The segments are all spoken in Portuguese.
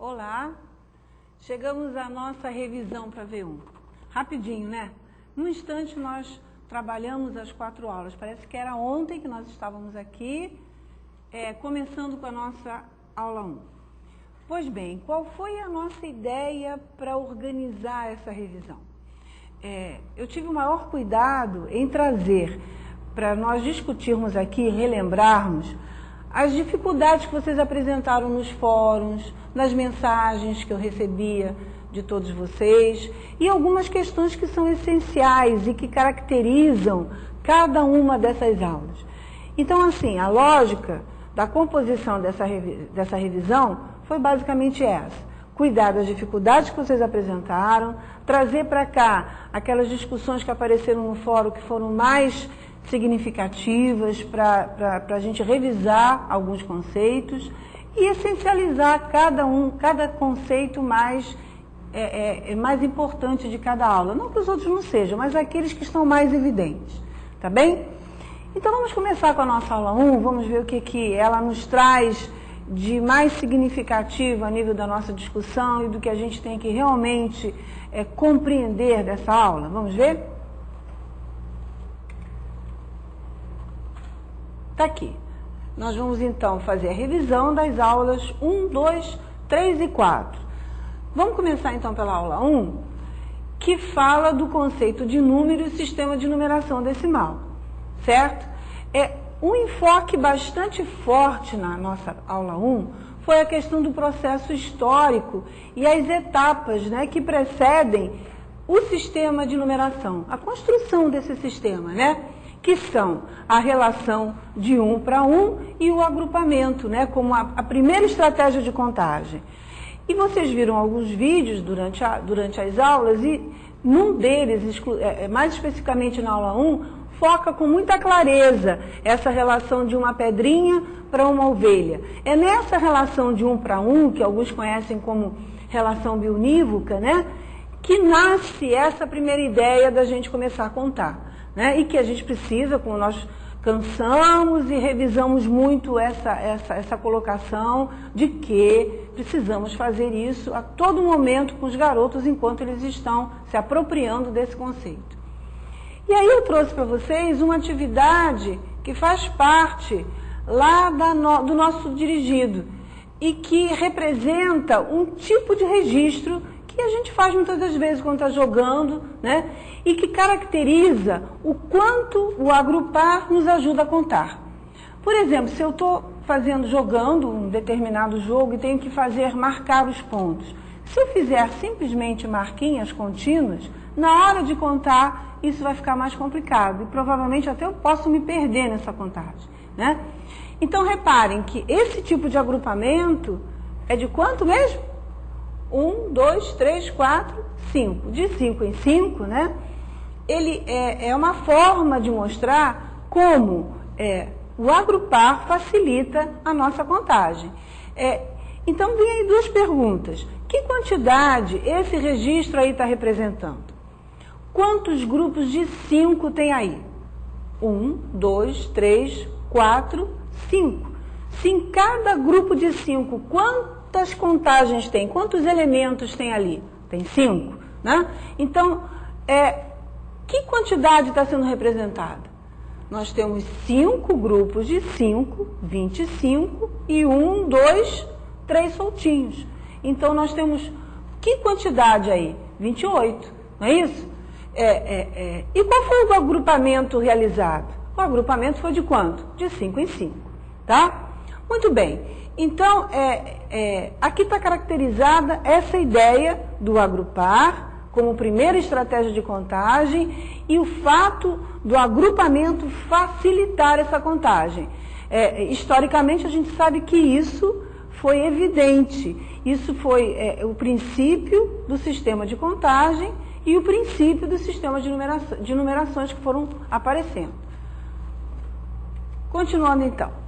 Olá, chegamos à nossa revisão para V1. Rapidinho, né? Num instante nós trabalhamos as 4 aulas. Parece que era ontem que nós estávamos aqui, começando com a nossa aula 1. Pois bem, qual foi a nossa ideia para organizar essa revisão? Eu tive o maior cuidado em trazer, para nós discutirmos aqui, relembrarmos, as dificuldades que vocês apresentaram nos fóruns, nas mensagens que eu recebia de todos vocês e algumas questões que são essenciais e que caracterizam cada uma dessas aulas. Então, assim, a lógica da composição dessa revisão foi basicamente essa. Cuidar das dificuldades que vocês apresentaram, trazer para cá aquelas discussões que apareceram no fórum que foram mais significativas para a gente revisar alguns conceitos e essencializar cada conceito mais importante de cada aula. Não que os outros não sejam, mas aqueles que estão mais evidentes. Tá bem? Então vamos começar com a nossa aula 1, vamos ver o que ela nos traz de mais significativo a nível da nossa discussão e do que a gente tem que realmente compreender dessa aula. Vamos ver? Está aqui. Nós vamos então fazer a revisão das aulas 1, 2, 3 e 4. Vamos começar então pela aula 1, que fala do conceito de número e sistema de numeração decimal, certo? Um enfoque bastante forte na nossa aula 1 foi a questão do processo histórico e as etapas, né, que precedem o sistema de numeração, a construção desse sistema, né? Que são a relação de 1 para 1 e o agrupamento, né, como a primeira estratégia de contagem. E vocês viram alguns vídeos durante as aulas e num deles, mais especificamente na aula 1, foca com muita clareza essa relação de uma pedrinha para uma ovelha. É nessa relação de 1 para 1, que alguns conhecem como relação biunívoca, né, que nasce essa primeira ideia da gente começar a contar. Né? E que a gente precisa, como nós cansamos e revisamos muito essa colocação de que precisamos fazer isso a todo momento com os garotos enquanto eles estão se apropriando desse conceito. E aí eu trouxe para vocês uma atividade que faz parte lá do nosso dirigido e que representa um tipo de registro que a gente faz muitas das vezes quando está jogando, né? E que caracteriza o quanto o agrupar nos ajuda a contar. Por exemplo, se eu estou jogando um determinado jogo e tenho que marcar os pontos. Se eu fizer simplesmente marquinhas contínuas, na hora de contar, isso vai ficar mais complicado. E provavelmente até eu posso me perder nessa contagem, né? Então, reparem que esse tipo de agrupamento é de quanto mesmo? 1, 2, 3, 4, 5. De 5 em 5, né? Ele é uma forma de mostrar como o agrupar facilita a nossa contagem. Então, vem aí 2 perguntas. Que quantidade esse registro aí está representando? Quantos grupos de 5 tem aí? 1, 2, 3, 4, 5. Se em cada grupo de 5, quantas contagens tem? Quantos elementos tem ali? Tem 5, né? Então, que quantidade está sendo representada? Nós temos 5 grupos de 5, 25, e 1, 2, 3 soltinhos. Então, nós temos que quantidade aí? 28, não é isso? E qual foi o agrupamento realizado? O agrupamento foi de quanto? De 5 em 5, tá? Muito bem. Então, aqui está caracterizada essa ideia do agrupar como primeira estratégia de contagem e o fato do agrupamento facilitar essa contagem. Historicamente, a gente sabe que isso foi evidente. Isso foi o princípio do sistema de contagem e o princípio do sistema de numerações que foram aparecendo. Continuando, então.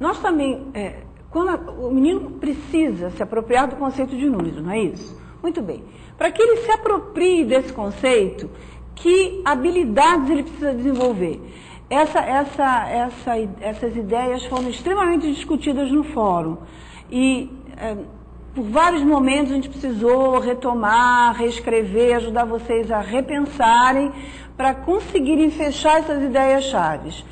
Nós também, quando o menino precisa se apropriar do conceito de número, não é isso? Muito bem. Para que ele se aproprie desse conceito, que habilidades ele precisa desenvolver? Essas ideias foram extremamente discutidas no fórum e por vários momentos a gente precisou retomar, reescrever, ajudar vocês a repensarem para conseguirem fechar essas ideias-chave.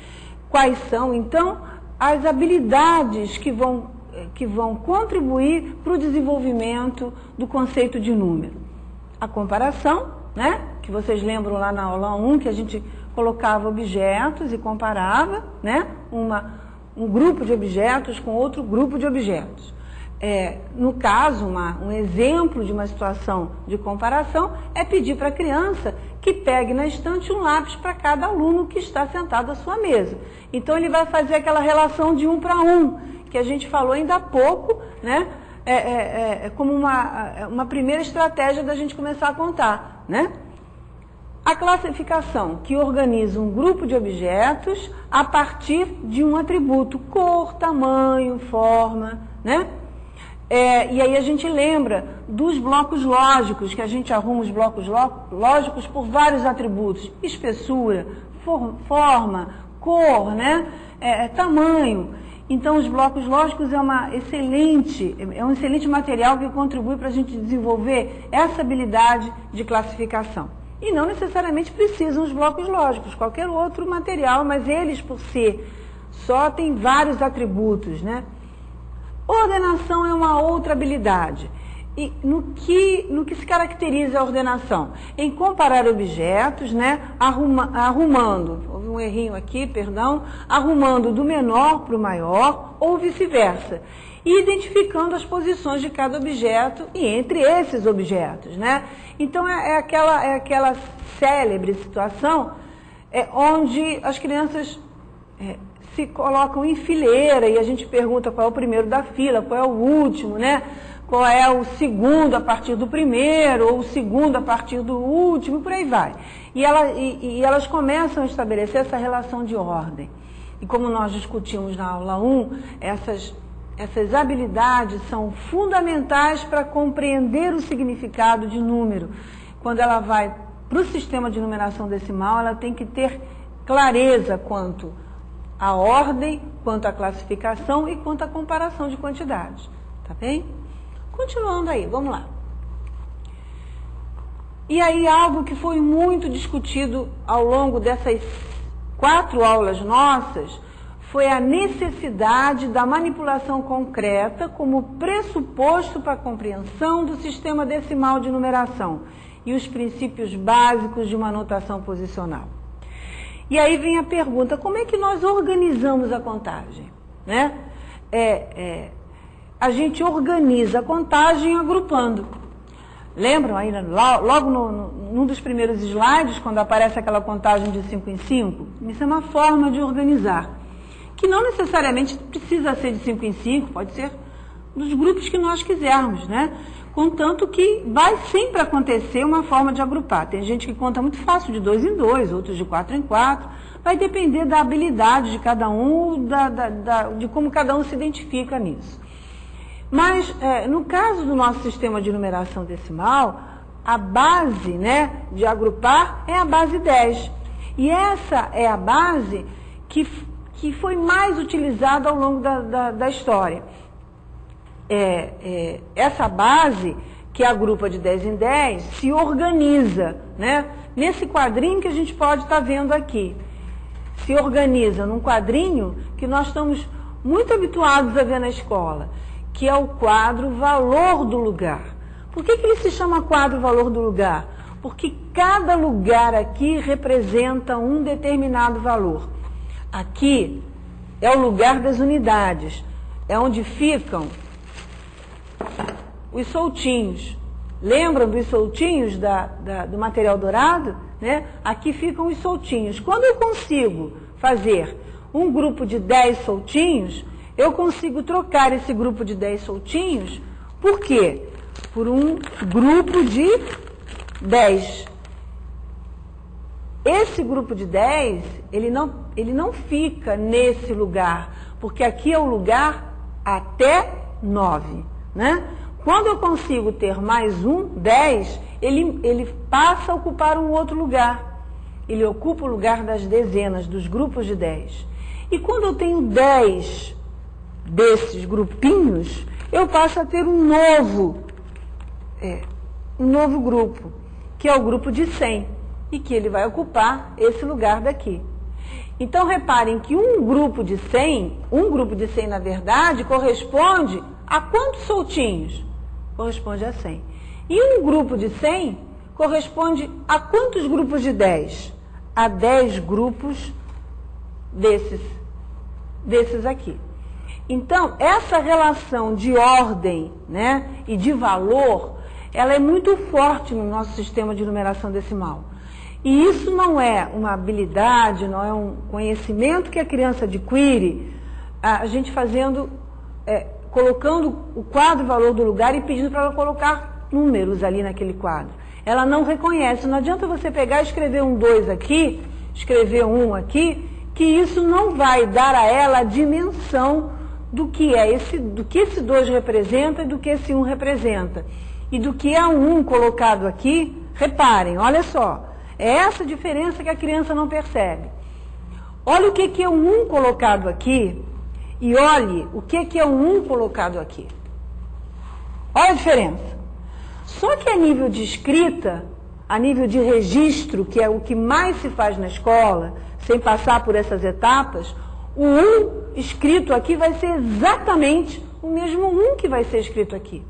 Quais são, então, as habilidades que vão contribuir para o desenvolvimento do conceito de número? A comparação, né? Que vocês lembram lá na aula 1, que a gente colocava objetos e comparava, né? Um grupo de objetos com outro grupo de objetos. No caso, um exemplo de uma situação de comparação é pedir para a criança que pegue na estante um lápis para cada aluno que está sentado à sua mesa. Então, ele vai fazer aquela relação de 1 para 1, que a gente falou ainda há pouco, né? Como uma primeira estratégia da gente começar a contar, né? A classificação, que organiza um grupo de objetos a partir de um atributo, cor, tamanho, forma, né? E aí a gente lembra dos blocos lógicos, que a gente arruma os blocos lógicos por vários atributos, espessura, forma, cor, né? Tamanho. Então, os blocos lógicos é um excelente material que contribui para a gente desenvolver essa habilidade de classificação. E não necessariamente precisam os blocos lógicos, qualquer outro material, mas eles, por si só, têm vários atributos, né? Ordenação é uma outra habilidade. E no que se caracteriza a ordenação? Em comparar objetos, né? Arrumando, houve um errinho aqui, perdão, arrumando do menor para o maior ou vice-versa. E identificando as posições de cada objeto e entre esses objetos, né? Então, é aquela célebre situação onde as crianças se colocam em fileira e a gente pergunta qual é o primeiro da fila, qual é o último, né? Qual é o segundo a partir do primeiro, ou o segundo a partir do último, e por aí vai. E elas começam a estabelecer essa relação de ordem. E como nós discutimos na aula 1, essas habilidades são fundamentais para compreender o significado de número. Quando ela vai para o sistema de numeração decimal, ela tem que ter clareza quanto à ordem, quanto à classificação e quanto à comparação de quantidades. Tá bem? Continuando aí, vamos lá. E aí, algo que foi muito discutido ao longo dessas 4 aulas nossas foi a necessidade da manipulação concreta como pressuposto para a compreensão do sistema decimal de numeração e os princípios básicos de uma notação posicional. E aí vem a pergunta, como é que nós organizamos a contagem? Né? A gente organiza a contagem agrupando. Lembram aí, logo num dos primeiros slides, quando aparece aquela contagem de 5 em 5? Isso é uma forma de organizar, que não necessariamente precisa ser de 5 em 5, pode ser dos grupos que nós quisermos, né? Contanto que vai sempre acontecer uma forma de agrupar. Tem gente que conta muito fácil de 2 em 2, outros de 4 em 4. Vai depender da habilidade de cada um, de como cada um se identifica nisso. Mas, no caso do nosso sistema de numeração decimal, a base, né, de agrupar é a base 10. E essa é a base que foi mais utilizada ao longo da história. Essa base, que agrupa de 10 em 10, se organiza, né, nesse quadrinho que a gente pode estar vendo aqui. Se organiza num quadrinho que nós estamos muito habituados a ver na escola, que é o quadro valor do lugar. Por que ele se chama quadro valor do lugar? Porque cada lugar aqui representa um determinado valor. Aqui é o lugar das unidades, é onde ficam os soltinhos. Lembram dos soltinhos do material dourado? Né? Aqui ficam os soltinhos. Quando eu consigo fazer um grupo de 10 soltinhos, eu consigo trocar esse grupo de 10 soltinhos, por quê? Por um grupo de 10. Esse grupo de 10, ele não fica nesse lugar, porque aqui é o lugar até 9, né? Quando eu consigo ter mais um, 10, ele passa a ocupar um outro lugar. ele ocupa o lugar das dezenas, dos grupos de 10. E quando eu tenho 10 desses grupinhos, eu passo a ter um novo grupo, que é o grupo de 100, e que ele vai ocupar esse lugar daqui. Então, reparem que um grupo de 100, na verdade, corresponde a quantos soltinhos? Corresponde a 100. E um grupo de 100 corresponde a quantos grupos de 10? A 10 grupos desses aqui. Então, essa relação de ordem, né, e de valor, ela é muito forte no nosso sistema de numeração decimal. E isso não é uma habilidade, não é um conhecimento que a criança adquire, a gente colocando o quadro valor do lugar e pedindo para ela colocar números ali naquele quadro. Ela não reconhece, não adianta você pegar e escrever um 2 aqui, escrever um 1 aqui, que isso não vai dar a ela a dimensão do que esse 2 representa e do que esse 1 representa. E do que é um 1 colocado aqui, reparem, olha só, é essa diferença que a criança não percebe. Olha o que é um 1 colocado aqui e olhe o que é um 1 colocado aqui. Olha a diferença. Só que a nível de escrita, a nível de registro, que é o que mais se faz na escola, sem passar por essas etapas, o 1 escrito aqui vai ser exatamente o mesmo 1 que vai ser escrito aqui.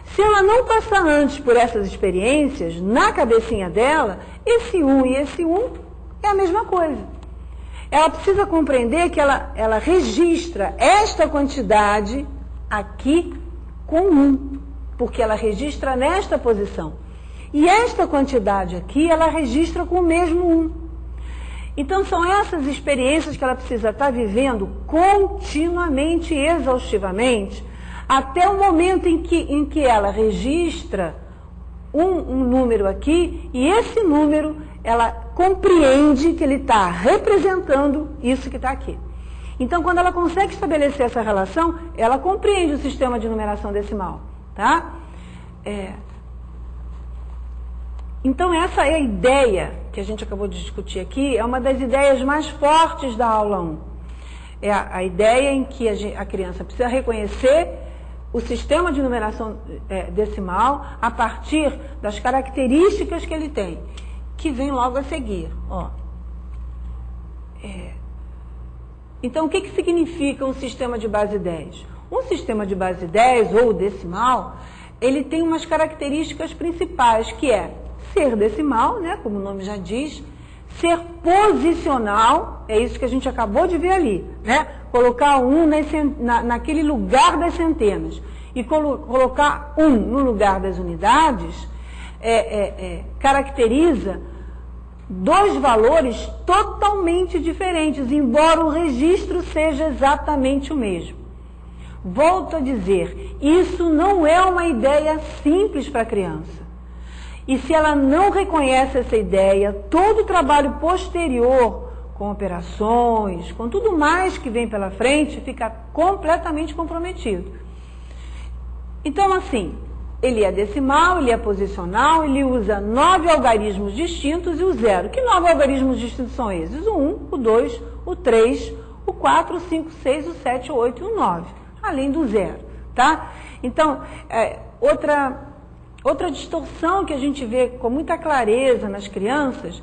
Se ela não passar antes por essas experiências, na cabecinha dela, esse 1 e esse 1 é a mesma coisa. Ela precisa compreender que ela registra esta quantidade aqui com 1, porque ela registra nesta posição. E esta quantidade aqui, ela registra com o mesmo 1. Então, são essas experiências que ela precisa estar vivendo continuamente, exaustivamente, até o momento em que ela registra um número aqui, e esse número, ela compreende que ele está representando isso que está aqui. Então, quando ela consegue estabelecer essa relação, ela compreende o sistema de numeração decimal, tá? Então, essa é a ideia que a gente acabou de discutir aqui, é uma das ideias mais fortes da aula 1. É a ideia em que a criança precisa reconhecer o sistema de numeração decimal a partir das características que ele tem, que vem logo a seguir. Ó. Então, o que significa um sistema de base 10? Um sistema de base 10, ou decimal, ele tem umas características principais, que é ser decimal, né, como o nome já diz, ser posicional, é isso que a gente acabou de ver ali, né? Colocar um naquele lugar das centenas e colocar 1 no lugar das unidades, caracteriza 2 valores totalmente diferentes, embora o registro seja exatamente o mesmo. Volto a dizer, isso não é uma ideia simples para a criança. E se ela não reconhece essa ideia, todo o trabalho posterior, com operações, com tudo mais que vem pela frente, fica completamente comprometido. Então, assim, ele é decimal, ele é posicional, ele usa 9 algarismos distintos e o 0. Que 9 algarismos distintos são esses? O 1, o 2, o 3, o 4, o 5, o 6, o 7, o 8 e o 9, além do 0, tá? Então, outra distorção que a gente vê com muita clareza nas crianças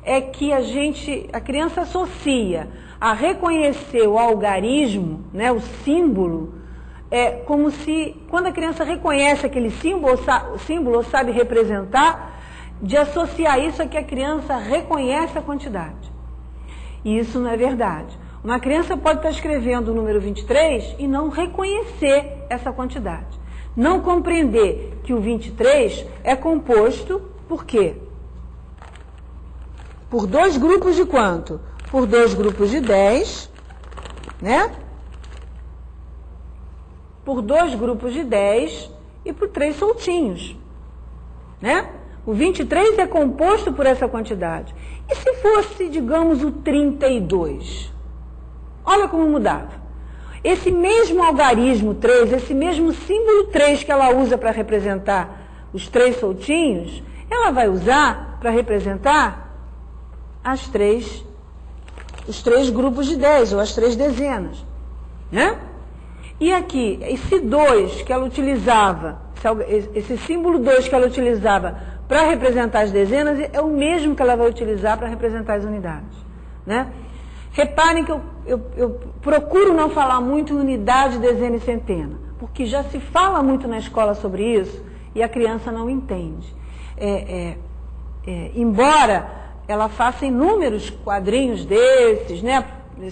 é que a criança associa a reconhecer o algarismo, né, o símbolo, como se, quando a criança reconhece aquele símbolo ou sabe representar, de associar isso a que a criança reconhece a quantidade. E isso não é verdade. Uma criança pode estar escrevendo o número 23 e não reconhecer essa quantidade. Não compreender que o 23 é composto por quê? Por 2 grupos de quanto? Por 2 grupos de 10, né? Por 2 grupos de 10 e por 3 soltinhos, né? O 23 é composto por essa quantidade. E se fosse, digamos, o 32? Olha como mudava. Esse mesmo algarismo 3, esse mesmo símbolo 3 que ela usa para representar os 3 soltinhos, ela vai usar para representar os três grupos de 10, ou as 3 dezenas, né? E aqui, esse 2 que ela utilizava, esse símbolo 2 que ela utilizava para representar as dezenas, é o mesmo que ela vai utilizar para representar as unidades, né? Reparem que eu procuro não falar muito em unidade, dezena e centena, porque já se fala muito na escola sobre isso e a criança não entende. Embora ela faça inúmeros quadrinhos desses, né?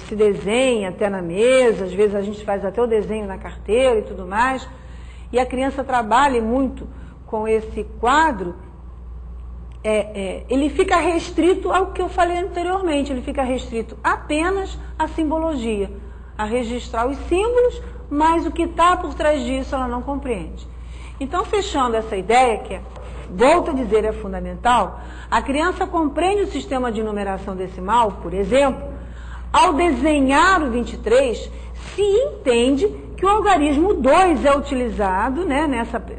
Se desenha até na mesa, às vezes a gente faz até o desenho na carteira e tudo mais, e a criança trabalha muito com esse quadro, ele fica restrito ao que eu falei anteriormente, ele fica restrito apenas à simbologia, a registrar os símbolos, mas o que está por trás disso ela não compreende. Então, fechando essa ideia, que volto a dizer, é fundamental, a criança compreende o sistema de numeração decimal, por exemplo, ao desenhar o 23, se entende que o algarismo 2 é utilizado, né,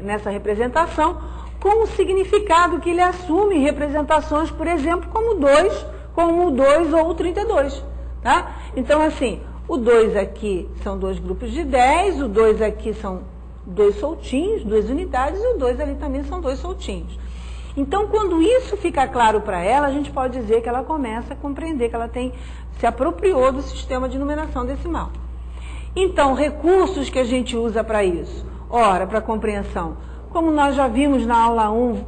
nessa representação, com o significado que ele assume em representações, por exemplo, como o 2 ou o 32. Tá? Então, assim, o 2 aqui são 2 grupos de 10, o 2 aqui são 2 soltinhos, 2 unidades, e o 2 ali também são 2 soltinhos. Então, quando isso fica claro para ela, a gente pode dizer que ela começa a compreender que ela se apropriou do sistema de numeração decimal. Então, recursos que a gente usa para isso. Ora, para compreensão, como nós já vimos na aula 1,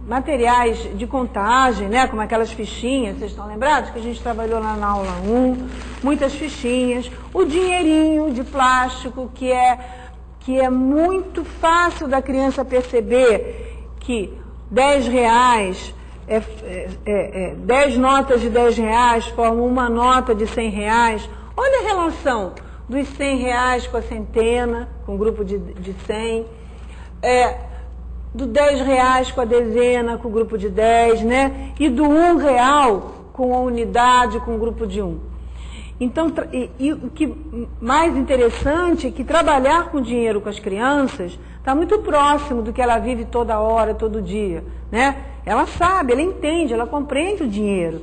materiais de contagem, né, como aquelas fichinhas, vocês estão lembrados que a gente trabalhou lá na aula 1, muitas fichinhas, o dinheirinho de plástico, que é muito fácil da criança perceber que 10 reais, 10 notas de 10 reais formam uma nota de 100 reais. Olha a relação dos 100 reais com a centena, com o grupo de 100, do 10 reais com a dezena, com o grupo de 10, né? E do 1 real com a unidade, com o grupo de 1. Então, o que mais interessante é que trabalhar com dinheiro com as crianças está muito próximo do que ela vive toda hora, todo dia, né? Ela sabe, ela entende, ela compreende o dinheiro.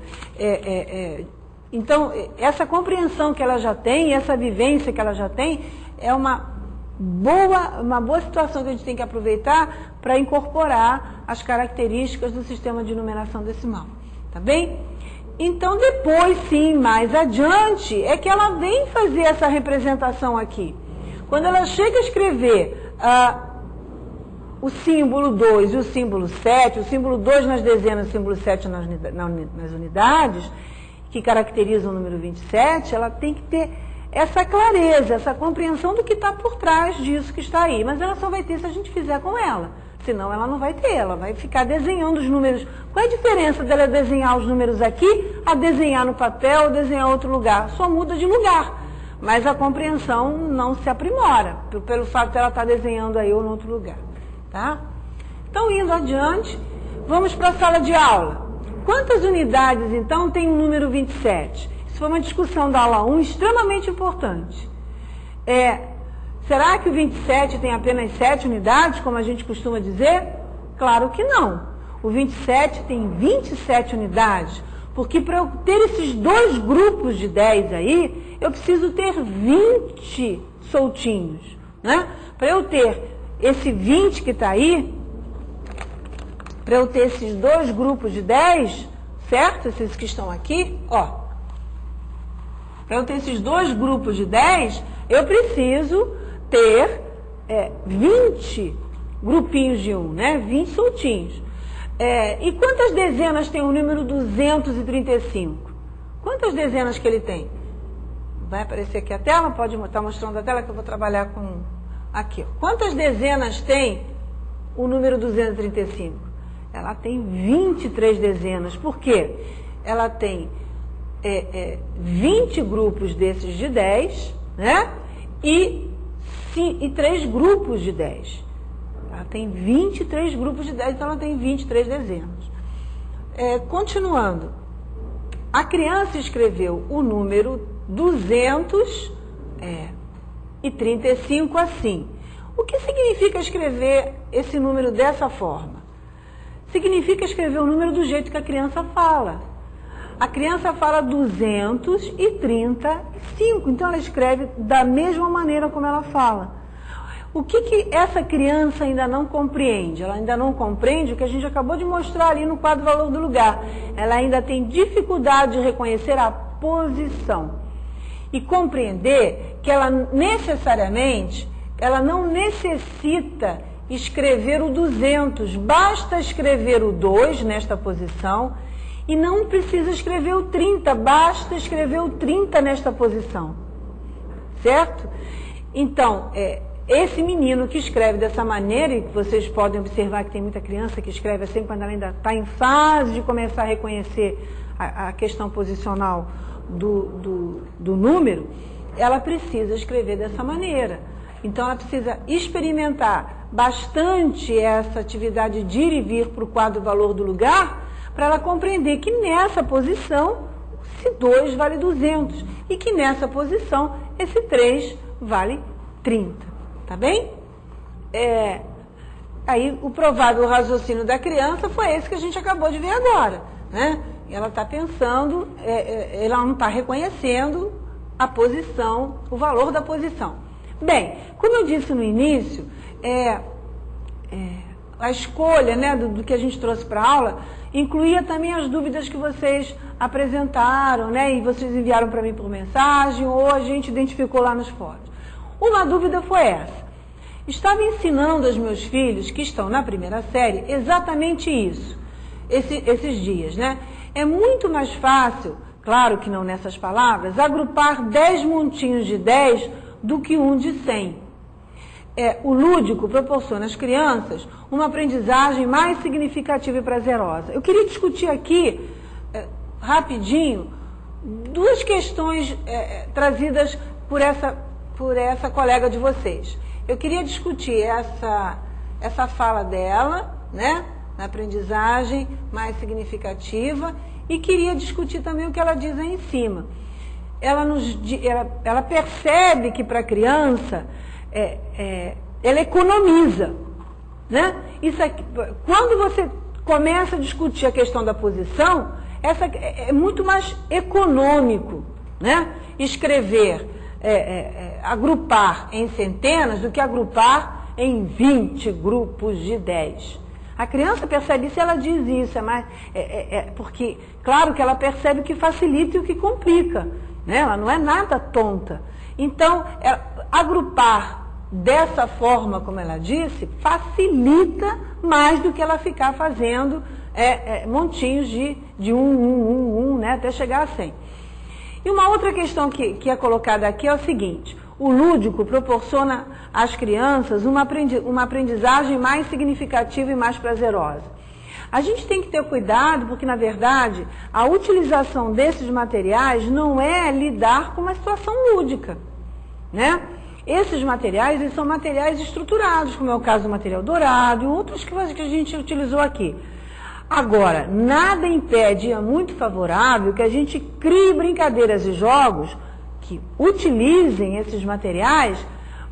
Então, essa compreensão que ela já tem, essa vivência que ela já tem, é uma boa situação que a gente tem que aproveitar para incorporar as características do sistema de numeração decimal. Tá bem? Então, depois, sim, mais adiante, é que ela vem fazer essa representação aqui. Quando ela chega a escrever o símbolo 2 e o símbolo 7, o símbolo 2 nas dezenas e o símbolo 7 nas unidades, que caracterizam o número 27, ela tem que ter essa clareza, essa compreensão do que está por trás disso que está aí. Mas ela só vai ter se a gente fizer com ela. Senão ela não vai ter, ela vai ficar desenhando os números. Qual é a diferença dela desenhar os números aqui, a desenhar no papel, ou desenhar em outro lugar? Só muda de lugar. Mas a compreensão não se aprimora, pelo fato de ela estar desenhando aí ou em outro lugar. Tá? Então, indo adiante, vamos para a sala de aula. Quantas unidades, então, tem o número 27? Isso foi uma discussão da aula 1 extremamente importante. Será que o 27 tem apenas 7 unidades, como a gente costuma dizer? Claro que não. O 27 tem 27 unidades, porque para eu ter esses 2 grupos de 10 aí, eu preciso ter 20 soltinhos, né? Para eu ter esse 20 que está aí, para eu ter esses 2 grupos de 10, certo? Esses que estão aqui, ó. Para eu ter esses 2 grupos de 10, eu preciso ter 20 grupinhos de 1, né? 20 soltinhos. E quantas dezenas tem o número 235? Quantas dezenas que ele tem? Vai aparecer aqui a tela? Pode estar mostrando a tela que eu vou trabalhar com... Aqui, ó. Quantas dezenas tem o número 235? Ela tem 23 dezenas. Por quê? Ela tem 20 grupos desses de 10, né? E 3 grupos de 10. Ela tem 23 grupos de 10, então ela tem 23 dezenas. Continuando. A criança escreveu o número 235 assim. O que significa escrever esse número dessa forma? significa escrever o número do jeito que a criança fala. A criança fala 235, então ela escreve da mesma maneira como ela fala. O que essa criança ainda não compreende? Ela ainda não compreende o que a gente acabou de mostrar ali no quadro Valor do Lugar. Ela ainda tem dificuldade de reconhecer a posição e compreender que ela necessariamente, ela não necessita escrever o 200, basta escrever o 2 nesta posição e não precisa escrever o 30, basta escrever o 30 nesta posição, certo? Então, esse menino que escreve dessa maneira, e vocês podem observar que tem muita criança que escreve assim quando ela ainda está em fase de começar a reconhecer a questão posicional do número, ela precisa escrever dessa maneira. Então, ela precisa experimentar bastante essa atividade de ir e vir para o quadro Valor do Lugar, para ela compreender que nessa posição, esse 2 vale 200 e que nessa posição, esse 3 vale 30. Tá bem? Aí, o provável raciocínio da criança foi esse que a gente acabou de ver agora, né? Ela está pensando, ela não está reconhecendo a posição, o valor da posição. Bem, como eu disse no início, a escolha, né, do que a gente trouxe para a aula incluía também as dúvidas que vocês apresentaram, né, e vocês enviaram para mim por mensagem ou a gente identificou lá nos fóruns. Uma dúvida foi essa. Estava ensinando aos meus filhos, que estão na primeira série, exatamente isso, esses dias, né? É muito mais fácil, claro que não nessas palavras, agrupar 10 montinhos de 10 do que um de 100. O lúdico proporciona às crianças uma aprendizagem mais significativa e prazerosa. Eu queria discutir aqui, rapidinho, duas questões trazidas por essa colega de vocês. Eu queria discutir essa fala dela, né, na aprendizagem mais significativa, e queria discutir também o que ela diz aí em cima. Ela percebe que para a criança ela economiza, né? Isso aqui, quando você começa a discutir a questão da posição, é muito mais econômico, né? Escrever, agrupar em centenas do que agrupar em 20 grupos de 10. A criança percebe isso, ela diz isso, porque, claro que ela percebe o que facilita e o que complica, né? Ela não é nada tonta. Então, agrupar dessa forma, como ela disse, facilita mais do que ela ficar fazendo montinhos de 1, né, até chegar a 100. E uma outra questão que é colocada aqui é o seguinte: o lúdico proporciona às crianças uma aprendizagem mais significativa e mais prazerosa. A gente tem que ter cuidado porque, na verdade, a utilização desses materiais não é lidar com uma situação lúdica, né? Esses materiais, eles são materiais estruturados, como é o caso do material dourado e outros que a gente utilizou aqui. Agora, nada impede, é muito favorável, que a gente crie brincadeiras e jogos que utilizem esses materiais,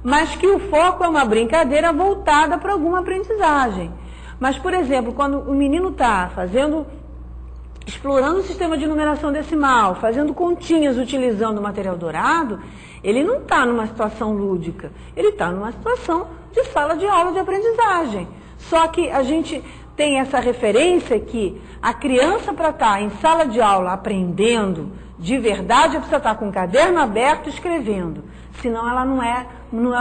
mas que o foco é uma brincadeira voltada para alguma aprendizagem. Mas, por exemplo, quando o menino está explorando o sistema de numeração decimal, fazendo continhas utilizando o material dourado, ele não está numa situação lúdica, ele está numa situação de sala de aula de aprendizagem. Só que a gente tem essa referência que a criança, para estar em sala de aula aprendendo de verdade, ela precisa estar com o caderno aberto escrevendo, senão ela não é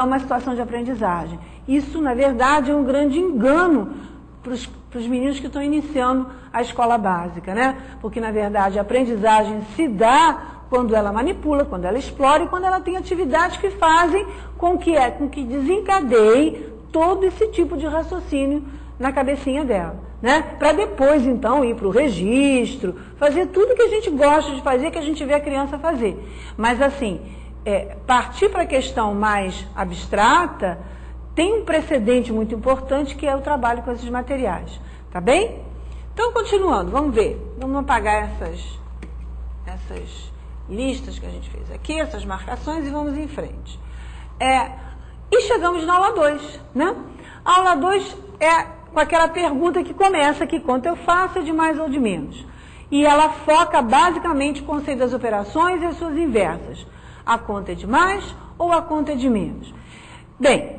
uma situação de aprendizagem. Isso, na verdade, é um grande engano para os meninos que estão iniciando a escola básica, né? Porque, na verdade, a aprendizagem se dá quando ela manipula, quando ela explora e quando ela tem atividades que fazem com que desencadeie todo esse tipo de raciocínio na cabecinha dela, né? Para depois, então, ir para o registro, fazer tudo que a gente gosta de fazer, que a gente vê a criança fazer. Mas, assim, partir para a questão mais abstrata tem um precedente muito importante, que é o trabalho com esses materiais, tá bem? Então, continuando, vamos ver. Vamos apagar essas listas que a gente fez aqui, essas marcações, e vamos em frente. E chegamos na aula 2, né? A aula 2 com aquela pergunta que começa, que conta eu faço, é de mais ou de menos. E ela foca basicamente o conceito das operações e as suas inversas. A conta é de mais ou a conta é de menos? Bem,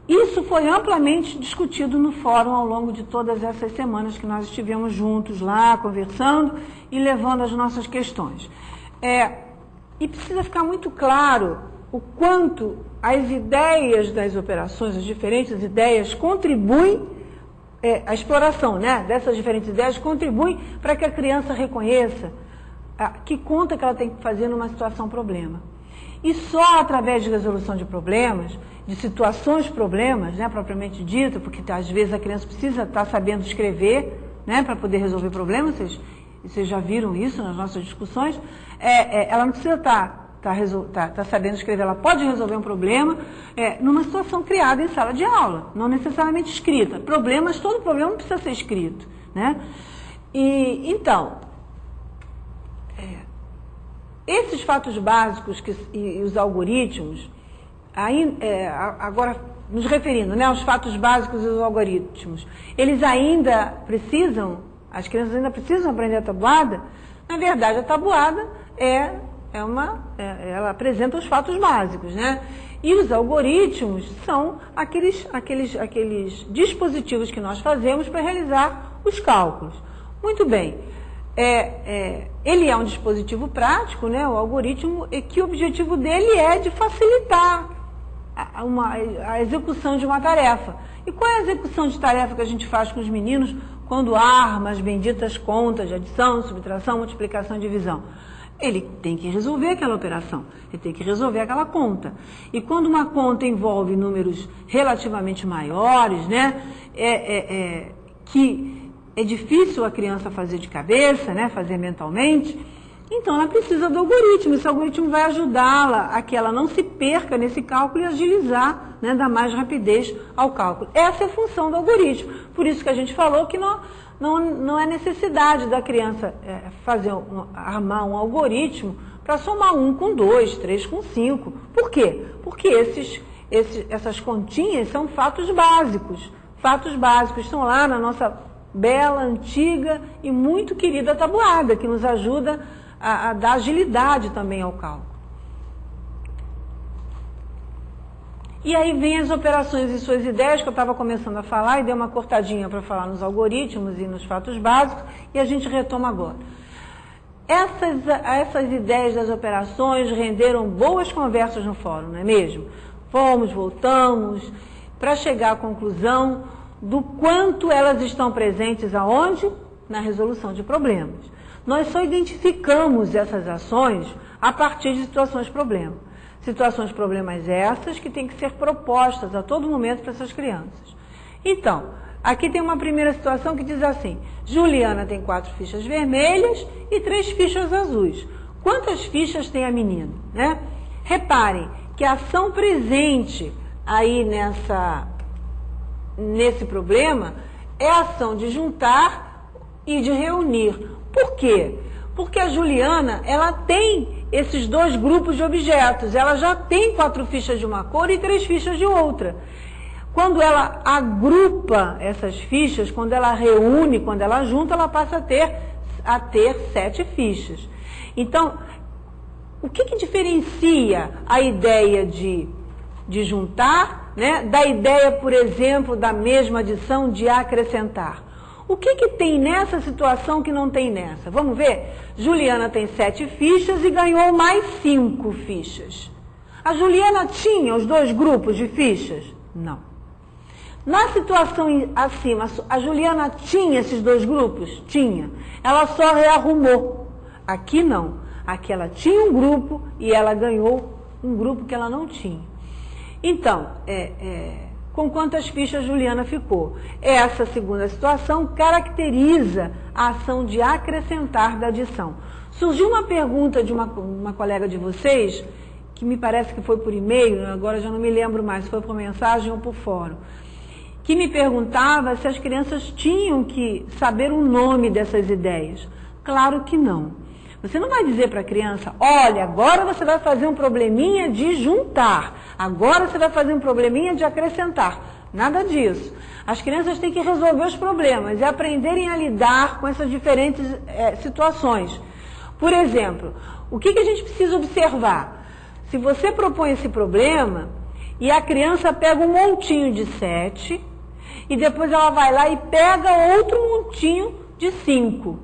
isso foi amplamente discutido no fórum ao longo de todas essas semanas que nós estivemos juntos lá, conversando e levando as nossas questões. E precisa ficar muito claro o quanto as ideias das operações, as diferentes ideias, contribuem, a exploração, né, dessas diferentes ideias contribui para que a criança reconheça que conta que ela tem que fazer numa situação problema. E só através de resolução de problemas, de situações problemas, né, propriamente dito, porque às vezes a criança precisa estar sabendo escrever, né, para poder resolver problemas, vocês já viram isso nas nossas discussões, ela não precisa estar sabendo escrever, ela pode resolver um problema numa situação criada em sala de aula, não necessariamente escrita. Todo problema não precisa ser escrito, né? E, então, esses fatos básicos e os algoritmos, agora nos referindo, né, aos fatos básicos e os algoritmos, eles ainda precisam, as crianças ainda precisam aprender a tabuada? Na verdade, a tabuada ela apresenta os fatos básicos, né? E os algoritmos são aqueles dispositivos que nós fazemos para realizar os cálculos. Muito bem. Ele é um dispositivo prático, né? O algoritmo, que o objetivo dele é de facilitar a execução de uma tarefa. E qual é a execução de tarefa que a gente faz com os meninos quando arma as benditas contas de adição, subtração, multiplicação e divisão? Ele tem que resolver aquela operação, ele tem que resolver aquela conta. E quando uma conta envolve números relativamente maiores, né, que é difícil a criança fazer de cabeça, né, fazer mentalmente, então ela precisa do algoritmo. Esse algoritmo vai ajudá-la a que ela não se perca nesse cálculo e agilizar, né, dar mais rapidez ao cálculo. Essa é a função do algoritmo. Por isso que a gente falou que não é necessidade da criança armar um algoritmo para somar 1 com 2, 3 com 5. Por quê? Porque essas continhas são fatos básicos. Fatos básicos estão lá na nossa bela, antiga e muito querida tabuada, que nos ajuda a dar agilidade também ao cálculo. E aí vem as operações e suas ideias, que eu estava começando a falar, e dei uma cortadinha para falar nos algoritmos e nos fatos básicos, e a gente retoma agora. Essas ideias das operações renderam boas conversas no fórum, não é mesmo? Voltamos, para chegar à conclusão do quanto elas estão presentes aonde? Na resolução de problemas. Nós só identificamos essas ações a partir de situações problema. Situações problemas essas que têm que ser propostas a todo momento para essas crianças. Então, aqui tem uma primeira situação que diz assim: Juliana tem 4 fichas vermelhas e 3 fichas azuis. Quantas fichas tem a menina, né? Reparem que a ação presente aí nesse problema é a ação de juntar e de reunir. Por quê? Porque a Juliana, ela tem esses 2 grupos de objetos. Ela já tem 4 fichas de uma cor e 3 fichas de outra. Quando ela agrupa essas fichas, quando ela reúne, quando ela junta, ela passa a ter 7 fichas. Então, o que diferencia a ideia de juntar, né, da ideia, por exemplo, da mesma adição de acrescentar? O que tem nessa situação que não tem nessa? Vamos ver? Juliana tem 7 fichas e ganhou mais 5 fichas. A Juliana tinha os 2 grupos de fichas? Não. Na situação acima, a Juliana tinha esses 2 grupos? Tinha. Ela só rearrumou. Aqui não. Aqui ela tinha um grupo e ela ganhou um grupo que ela não tinha. Então, com quantas fichas Juliana ficou? Essa segunda situação caracteriza a ação de acrescentar da adição. Surgiu uma pergunta de uma colega de vocês, que me parece que foi por e-mail, agora já não me lembro mais se foi por mensagem ou por fórum, que me perguntava se as crianças tinham que saber o nome dessas ideias. Claro que não. Você não vai dizer para a criança: olha, agora você vai fazer um probleminha de juntar, agora você vai fazer um probleminha de acrescentar. Nada disso. As crianças têm que resolver os problemas e aprenderem a lidar com essas diferentes situações. Por exemplo, o que a gente precisa observar? Se você propõe esse problema e a criança pega um montinho de 7 e depois ela vai lá e pega outro montinho de 5,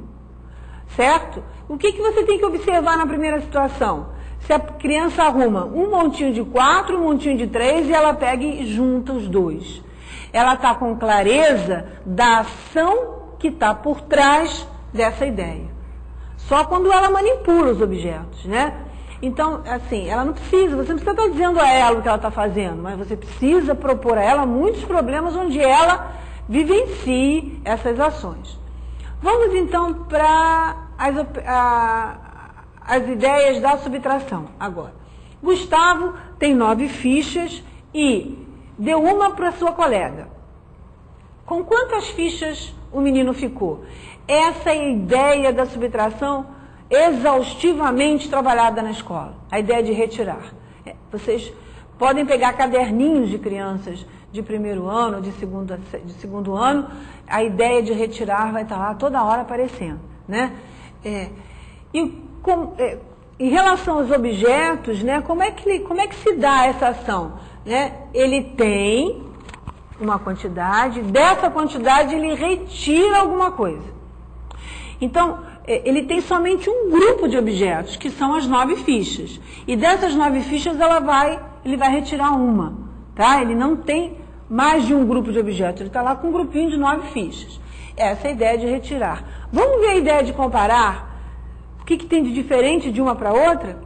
certo? O que você tem que observar na primeira situação? Se a criança arruma um montinho de 4, um montinho de 3 e ela pega e junta os dois. Ela está com clareza da ação que está por trás dessa ideia. Só quando ela manipula os objetos, né? Então, assim, ela não precisa, você não precisa estar dizendo a ela o que ela está fazendo, mas você precisa propor a ela muitos problemas onde ela vivencie essas ações. Vamos então para as ideias da subtração agora. Gustavo tem 9 fichas e deu uma para sua colega. Com quantas fichas o menino ficou? Essa é a ideia da subtração exaustivamente trabalhada na escola. A ideia de retirar. Vocês podem pegar caderninhos de crianças de primeiro ano, de segundo ano, a ideia de retirar vai estar lá toda hora aparecendo, né? Em relação aos objetos, né, como é que se dá essa ação? Né? Ele tem uma quantidade, dessa quantidade ele retira alguma coisa. Então, ele tem somente um grupo de objetos, que são as 9 fichas. E dessas 9 fichas ele vai retirar uma. Tá? Ele não tem mais de um grupo de objetos, ele está lá com um grupinho de 9 fichas. Essa é a ideia de retirar. Vamos ver a ideia de comparar? O que tem de diferente de uma para outra?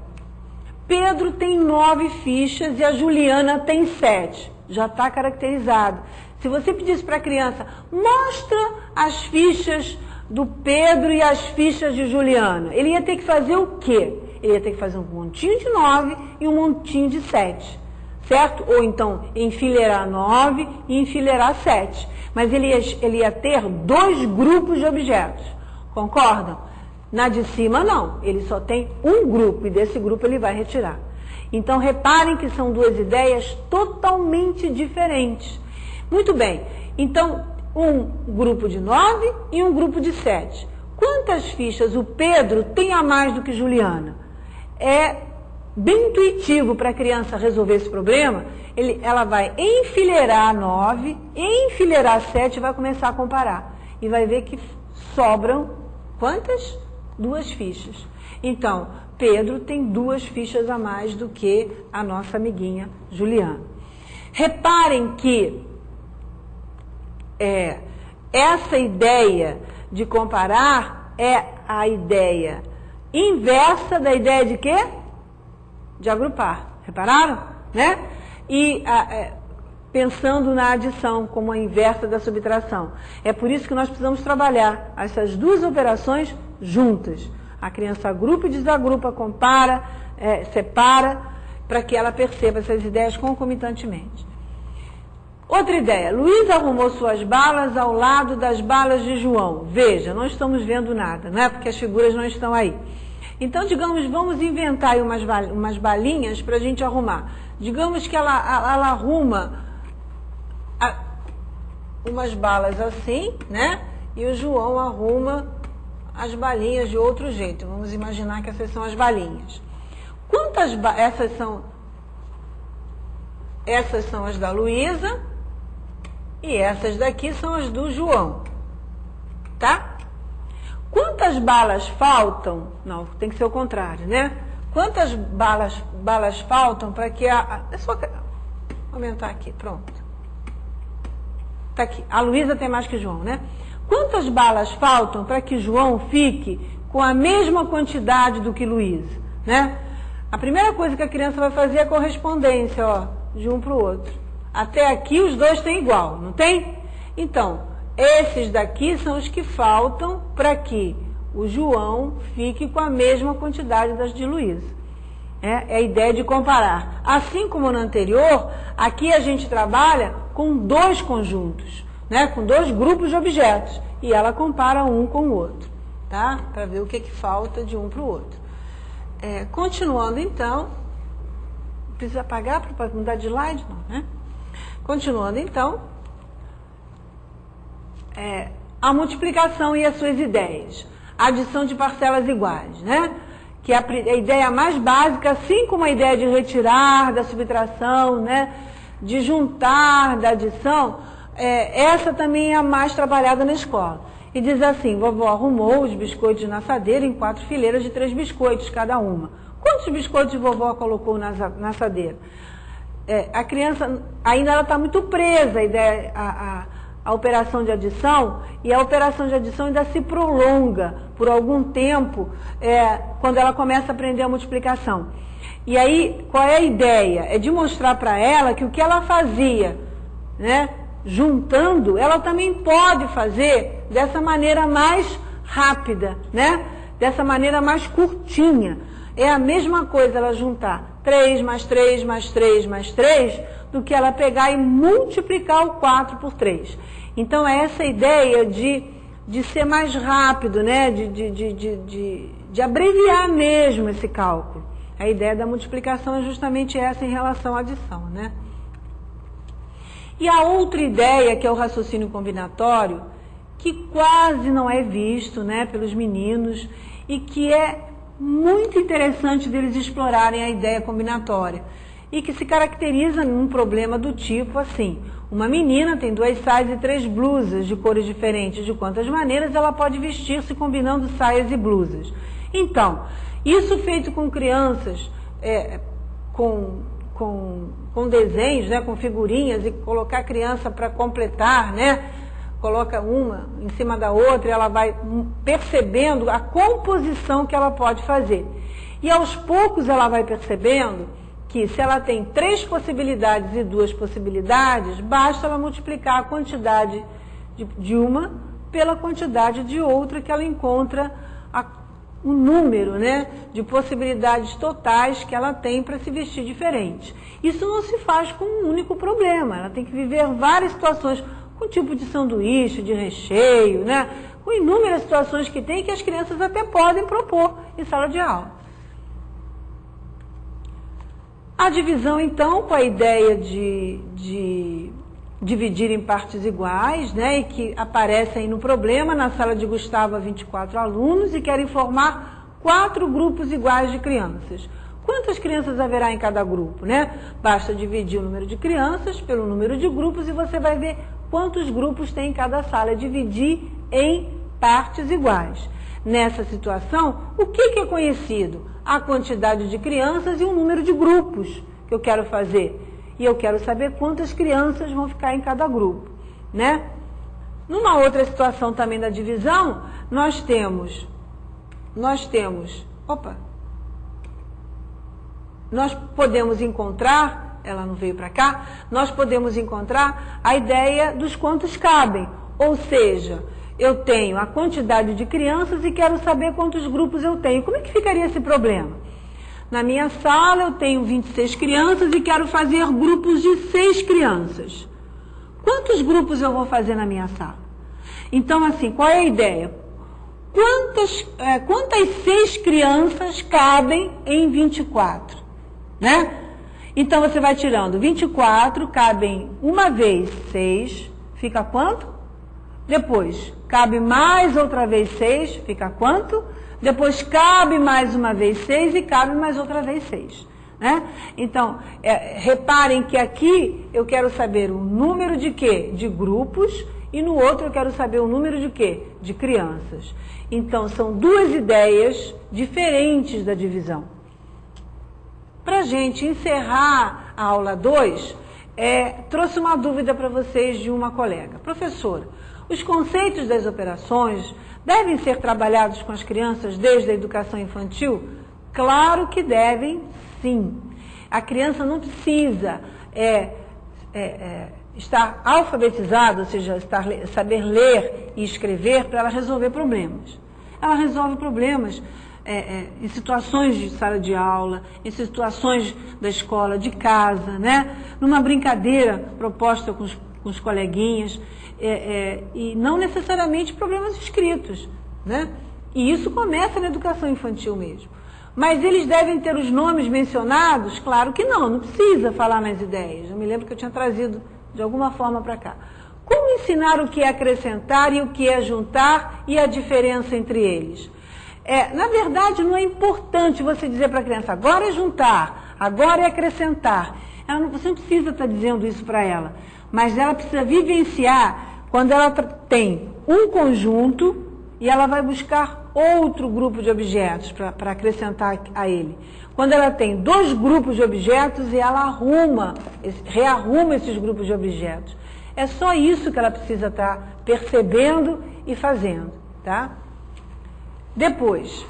Pedro tem 9 fichas e a Juliana tem 7. Já está caracterizado. Se você pedisse para a criança, mostra as fichas do Pedro e as fichas de Juliana, ele ia ter que fazer o quê? Ele ia ter que fazer um montinho de 9 e um montinho de 7. Certo? Ou então enfileirar 9 e enfileirar 7. Mas ele ia ter 2 grupos de objetos. Concordam? Na de cima, não. Ele só tem um grupo e desse grupo ele vai retirar. Então, reparem que são 2 ideias totalmente diferentes. Muito bem. Então, um grupo de 9 e um grupo de 7. Quantas fichas o Pedro tem a mais do que Juliana? É bem intuitivo para a criança resolver esse problema. Ela vai enfileirar 9, enfileirar 7 e vai começar a comparar. E vai ver que sobram quantas? 2 fichas. Então, Pedro tem 2 fichas a mais do que a nossa amiguinha Juliana. Reparem que essa ideia de comparar é a ideia inversa da ideia de quê? De agrupar. Repararam? Né? E pensando na adição como a inversa da subtração. É por isso que nós precisamos trabalhar essas 2 operações juntas. A criança agrupa e desagrupa, compara, separa, para que ela perceba essas ideias concomitantemente. Outra ideia. Luiz arrumou suas balas ao lado das balas de João. Veja, não estamos vendo nada, né? Porque as figuras não estão aí. Então, digamos, vamos inventar aí umas balinhas para a gente arrumar. Digamos que ela arruma umas balas assim, né? E o João arruma as balinhas de outro jeito. Vamos imaginar que essas são as balinhas. Essas são as da Luísa e essas daqui são as do João. Tá? Quantas balas faltam? Não, tem que ser o contrário, né? Quantas balas faltam para que é só aumentar aqui, pronto. Tá aqui. A Luísa tem mais que João, né? Quantas balas faltam para que João fique com a mesma quantidade do que Luísa, né? A primeira coisa que a criança vai fazer é a correspondência, ó, de um para o outro. Até aqui os 2 têm igual, não tem? Então, esses daqui são os que faltam para que o João fique com a mesma quantidade das de Luísa. É a ideia de comparar. Assim como no anterior, aqui a gente trabalha com 2 conjuntos, né? Com 2 grupos de objetos. E ela compara um com o outro, tá? Para ver o que falta de um para o outro. Continuando então, precisa apagar para mudar de slide? Não, né? Continuando então. a multiplicação e as suas ideias. A adição de parcelas iguais, né? Que é a ideia mais básica, assim como a ideia de retirar, da subtração, né? De juntar, da adição, essa também é a mais trabalhada na escola. E diz assim: vovó arrumou os biscoitos na assadeira em 4 fileiras de 3 biscoitos cada uma. Quantos biscoitos vovó colocou na assadeira? A criança ainda está muito presa a operação de adição, e a operação de adição ainda se prolonga por algum tempo quando ela começa a aprender a multiplicação. E aí, qual é a ideia? É de mostrar para ela que o que ela fazia, né, juntando, ela também pode fazer dessa maneira mais rápida, né? Dessa maneira mais curtinha. É a mesma coisa ela juntar 3 mais 3 mais 3 mais 3 do que ela pegar e multiplicar o 4 por 3. Então, é essa ideia de ser mais rápido, né? De abreviar mesmo esse cálculo. A ideia da multiplicação é justamente essa em relação à adição, né? E a outra ideia, que é o raciocínio combinatório, que quase não é visto, né, pelos meninos, e que é muito interessante deles explorarem a ideia combinatória, e que se caracteriza num problema do tipo assim: uma menina tem 2 saias e 3 blusas de cores diferentes. De quantas maneiras ela pode vestir-se combinando saias e blusas? Então, isso feito com crianças, com desenhos, né, com figurinhas, e colocar a criança para completar, né? Coloca uma em cima da outra e ela vai percebendo a composição que ela pode fazer. E aos poucos ela vai percebendo que se ela tem 3 possibilidades e 2 possibilidades, basta ela multiplicar a quantidade de uma pela quantidade de outra, que ela encontra o número, né, de possibilidades totais que ela tem para se vestir diferente. Isso não se faz com um único problema, ela tem que viver várias situações, com tipo de sanduíche, de recheio, né, com inúmeras situações que tem, que as crianças até podem propor em sala de aula. A divisão, então, com a ideia de dividir em partes iguais, né, e que aparece aí no problema. Na sala de Gustavo há 24 alunos e querem formar 4 grupos iguais de crianças. Quantas crianças haverá em cada grupo, né? Basta dividir o número de crianças pelo número de grupos e você vai ver quantos grupos tem em cada sala. É dividir em partes iguais. Nessa situação, o que é conhecido? A quantidade de crianças e o número de grupos que eu quero fazer. E eu quero saber quantas crianças vão ficar em cada grupo, né? Numa outra situação também da divisão, nós temos, nós podemos encontrar, ela não veio para cá, nós podemos encontrar a ideia dos quantos cabem, ou seja, eu tenho a quantidade de crianças e quero saber quantos grupos eu tenho. Como é que ficaria esse problema? Na minha sala eu tenho 26 crianças e quero fazer grupos de 6 crianças. Quantos grupos eu vou fazer na minha sala? Então, assim, qual é a ideia? Quantas 6 crianças cabem em 24? Né? Então, você vai tirando 24, cabem uma vez 6, fica quanto? Depois, cabe mais outra vez 6, fica quanto? Depois cabe mais uma vez 6 e cabe mais outra vez 6. Né? Então, reparem que aqui eu quero saber o número de quê? De grupos, e no outro eu quero saber o número de quê? De crianças. Então, são 2 ideias diferentes da divisão. Para a gente encerrar a aula 2, trouxe uma dúvida para vocês de uma colega. Professora, os conceitos das operações devem ser trabalhados com as crianças desde a educação infantil? Claro que devem, sim. A criança não precisa estar alfabetizada, ou seja, saber ler e escrever para ela resolver problemas. Ela resolve problemas em situações de sala de aula, em situações da escola, de casa, né? Numa brincadeira proposta com os coleguinhas. E não necessariamente problemas escritos, né? E isso começa na educação infantil mesmo. Mas eles devem ter os nomes mencionados? Claro que não precisa falar nas ideias. Eu me lembro que eu tinha trazido de alguma forma para cá. Como ensinar o que é acrescentar e o que é juntar e a diferença entre eles? Na verdade, não é importante você dizer para a criança, agora é juntar, agora é acrescentar. Você não precisa estar dizendo isso para ela, mas ela precisa vivenciar quando ela tem um conjunto e ela vai buscar outro grupo de objetos para acrescentar a ele. Quando ela tem dois grupos de objetos e ela rearruma esses grupos de objetos. É só isso que ela precisa estar percebendo e fazendo, tá? Depois,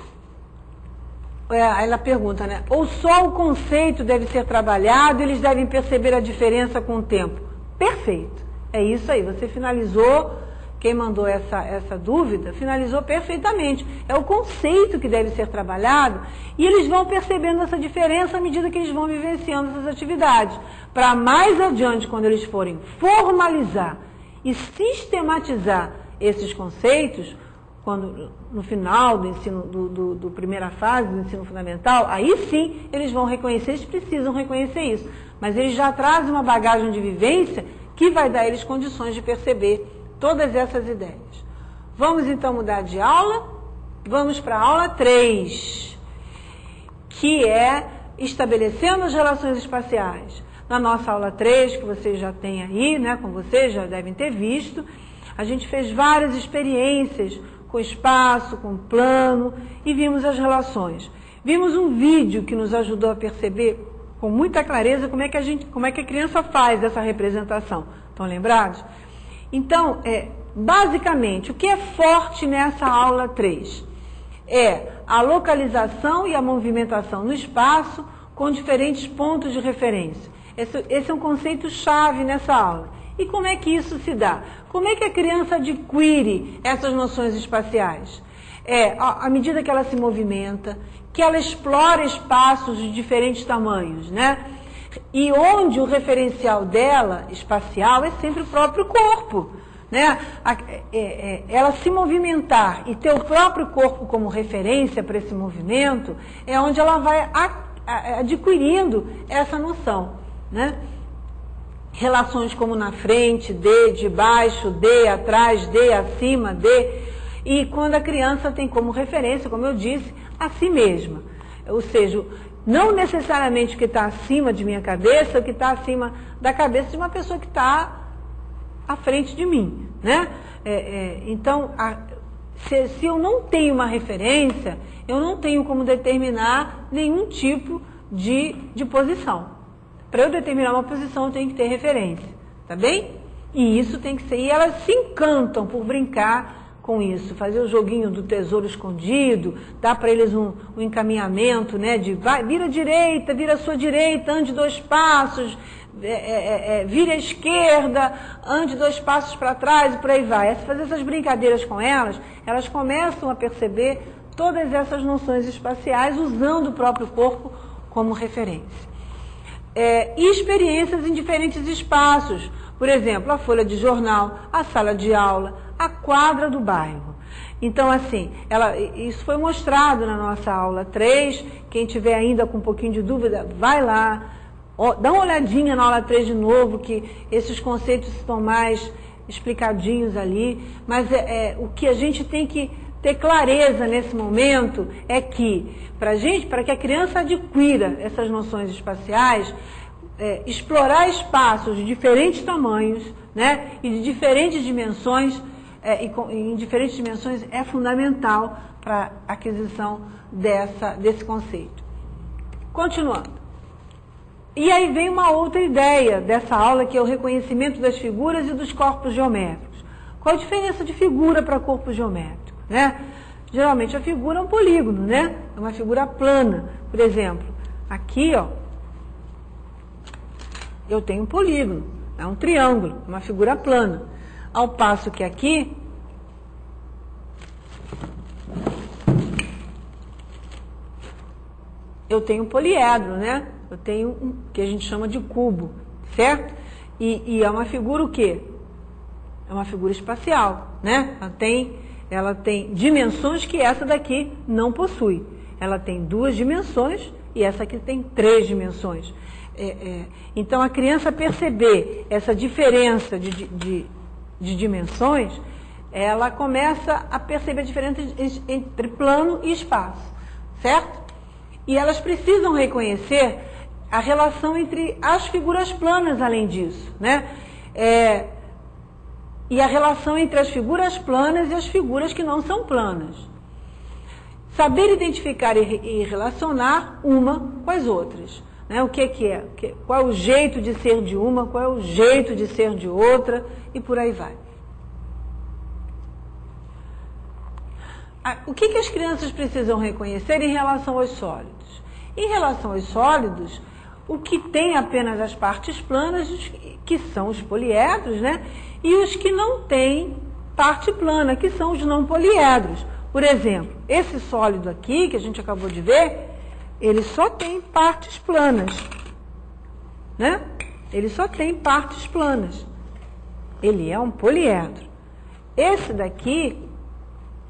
ela pergunta, né? Ou só o conceito deve ser trabalhado e eles devem perceber a diferença com o tempo? Perfeito, é isso aí, você finalizou, quem mandou essa dúvida, finalizou perfeitamente. É o conceito que deve ser trabalhado e eles vão percebendo essa diferença à medida que eles vão vivenciando essas atividades. Para mais adiante, quando eles forem formalizar e sistematizar esses conceitos, quando no final do ensino, do primeira fase do ensino fundamental, aí sim eles vão reconhecer, eles precisam reconhecer isso. Mas eles já trazem uma bagagem de vivência que vai dar a eles condições de perceber todas essas ideias. Vamos então mudar de aula? Vamos para a aula 3, que é estabelecendo as relações espaciais. Na nossa aula 3, que vocês já têm aí, né, com vocês já devem ter visto, a gente fez várias experiências com espaço, com plano e vimos as relações. Vimos um vídeo que nos ajudou a perceber com muita clareza como é que a criança faz essa representação. Estão lembrados? Então, basicamente, o que é forte nessa aula 3? É a localização e a movimentação no espaço com diferentes pontos de referência. Esse é um conceito-chave nessa aula. E como é que isso se dá? Como é que a criança adquire essas noções espaciais? À medida que ela se movimenta, que ela explora espaços de diferentes tamanhos, né? E onde o referencial dela, espacial, é sempre o próprio corpo, né? Ela se movimentar e ter o próprio corpo como referência para esse movimento é onde ela vai adquirindo essa noção, né? Relações como na frente, de baixo, atrás, acima, e quando a criança tem como referência, como eu disse, a si mesma. Ou seja, não necessariamente o que está acima de minha cabeça, o que está acima da cabeça de uma pessoa que está à frente de mim, né? Então, se eu não tenho uma referência, eu não tenho como determinar nenhum tipo de posição. Para eu determinar uma posição, eu tenho que ter referência, tá bem? E isso tem que ser, e elas se encantam por brincar com isso, fazer o joguinho do tesouro escondido, dá para eles um encaminhamento, né, de vira à direita, vira à sua direita, ande 2 passos, vira à esquerda, ande 2 passos para trás e por aí vai. Fazer essas brincadeiras com elas começam a perceber todas essas noções espaciais usando o próprio corpo como referência. E experiências em diferentes espaços, por exemplo, a folha de jornal, a sala de aula, a quadra do bairro. Então, assim, isso foi mostrado na nossa aula 3, quem tiver ainda com um pouquinho de dúvida, vai lá, dá uma olhadinha na aula 3 de novo, que esses conceitos estão mais explicadinhos ali, mas o que a gente tem que ter clareza nesse momento é que, para que a criança adquira essas noções espaciais, explorar espaços de diferentes tamanhos, né, e de diferentes dimensões, em diferentes dimensões é fundamental para a aquisição desse conceito. Continuando. E aí vem uma outra ideia dessa aula, que é o reconhecimento das figuras e dos corpos geométricos. Qual a diferença de figura para corpo geométrico, né? Geralmente a figura é um polígono, né? É uma figura plana. Por exemplo, aqui, ó, eu tenho um polígono, é um triângulo, uma figura plana. Ao passo que aqui, eu tenho um poliedro, né? Eu tenho um que a gente chama de cubo, certo? E é uma figura o quê? É uma figura espacial, né? Ela tem dimensões que essa daqui não possui. Ela tem 2 dimensões e essa aqui tem 3 dimensões. Então, a criança perceber essa diferença de dimensões, ela começa a perceber a diferença entre plano e espaço, certo? E elas precisam reconhecer a relação entre as figuras planas, além disso, né? E a relação entre as figuras planas e as figuras que não são planas. Saber identificar e relacionar uma com as outras. Né? O que é? Qual é o jeito de ser de uma, qual é o jeito de ser de outra, e por aí vai. O que as crianças precisam reconhecer em relação aos sólidos? Em relação aos sólidos, o que tem apenas as partes planas, que são os poliedros, né? E os que não têm parte plana, que são os não poliedros. Por exemplo, esse sólido aqui, que a gente acabou de ver, ele só tem partes planas, né? Ele só tem partes planas. Ele é um poliedro. Esse daqui,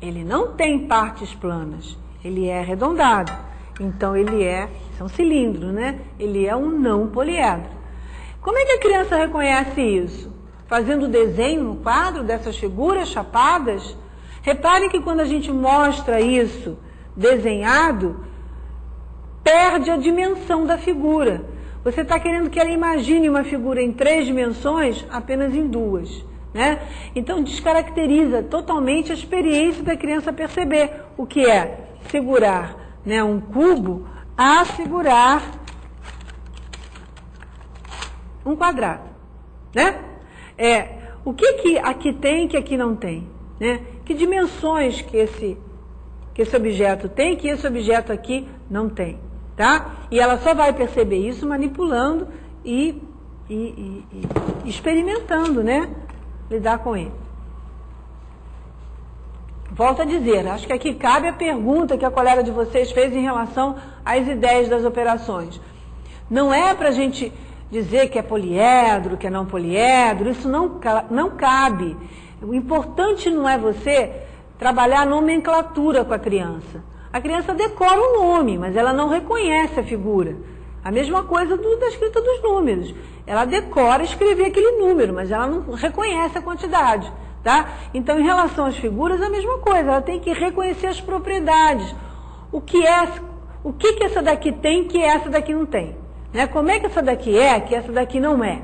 ele não tem partes planas, ele é arredondado. Então, é um cilindro, né? Ele é um não poliedro. Como é que a criança reconhece isso? Fazendo o desenho no quadro dessas figuras chapadas. Reparem que quando a gente mostra isso desenhado, perde a dimensão da figura. Você está querendo que ela imagine uma figura em 3 dimensões, apenas em 2. Né? Então, descaracteriza totalmente a experiência da criança perceber o que é segurar, né, um cubo a segurar um quadrado. Né? O que aqui tem que aqui não tem? Né? Que dimensões que esse objeto tem que esse objeto aqui não tem? Tá? E ela só vai perceber isso manipulando e experimentando, né? Lidar com ele. Volto a dizer, acho que aqui cabe a pergunta que a colega de vocês fez em relação às ideias das operações. Não é para a gente dizer que é poliedro, que é não poliedro, isso não cabe. O importante não é você trabalhar a nomenclatura com a criança. A criança decora o nome, mas ela não reconhece a figura. A mesma coisa da escrita dos números. Ela decora escrever aquele número, mas ela não reconhece a quantidade. Tá? Então, em relação às figuras, a mesma coisa. Ela tem que reconhecer as propriedades. O que essa daqui tem que essa daqui não tem? Né? Como é que essa daqui é que essa daqui não é?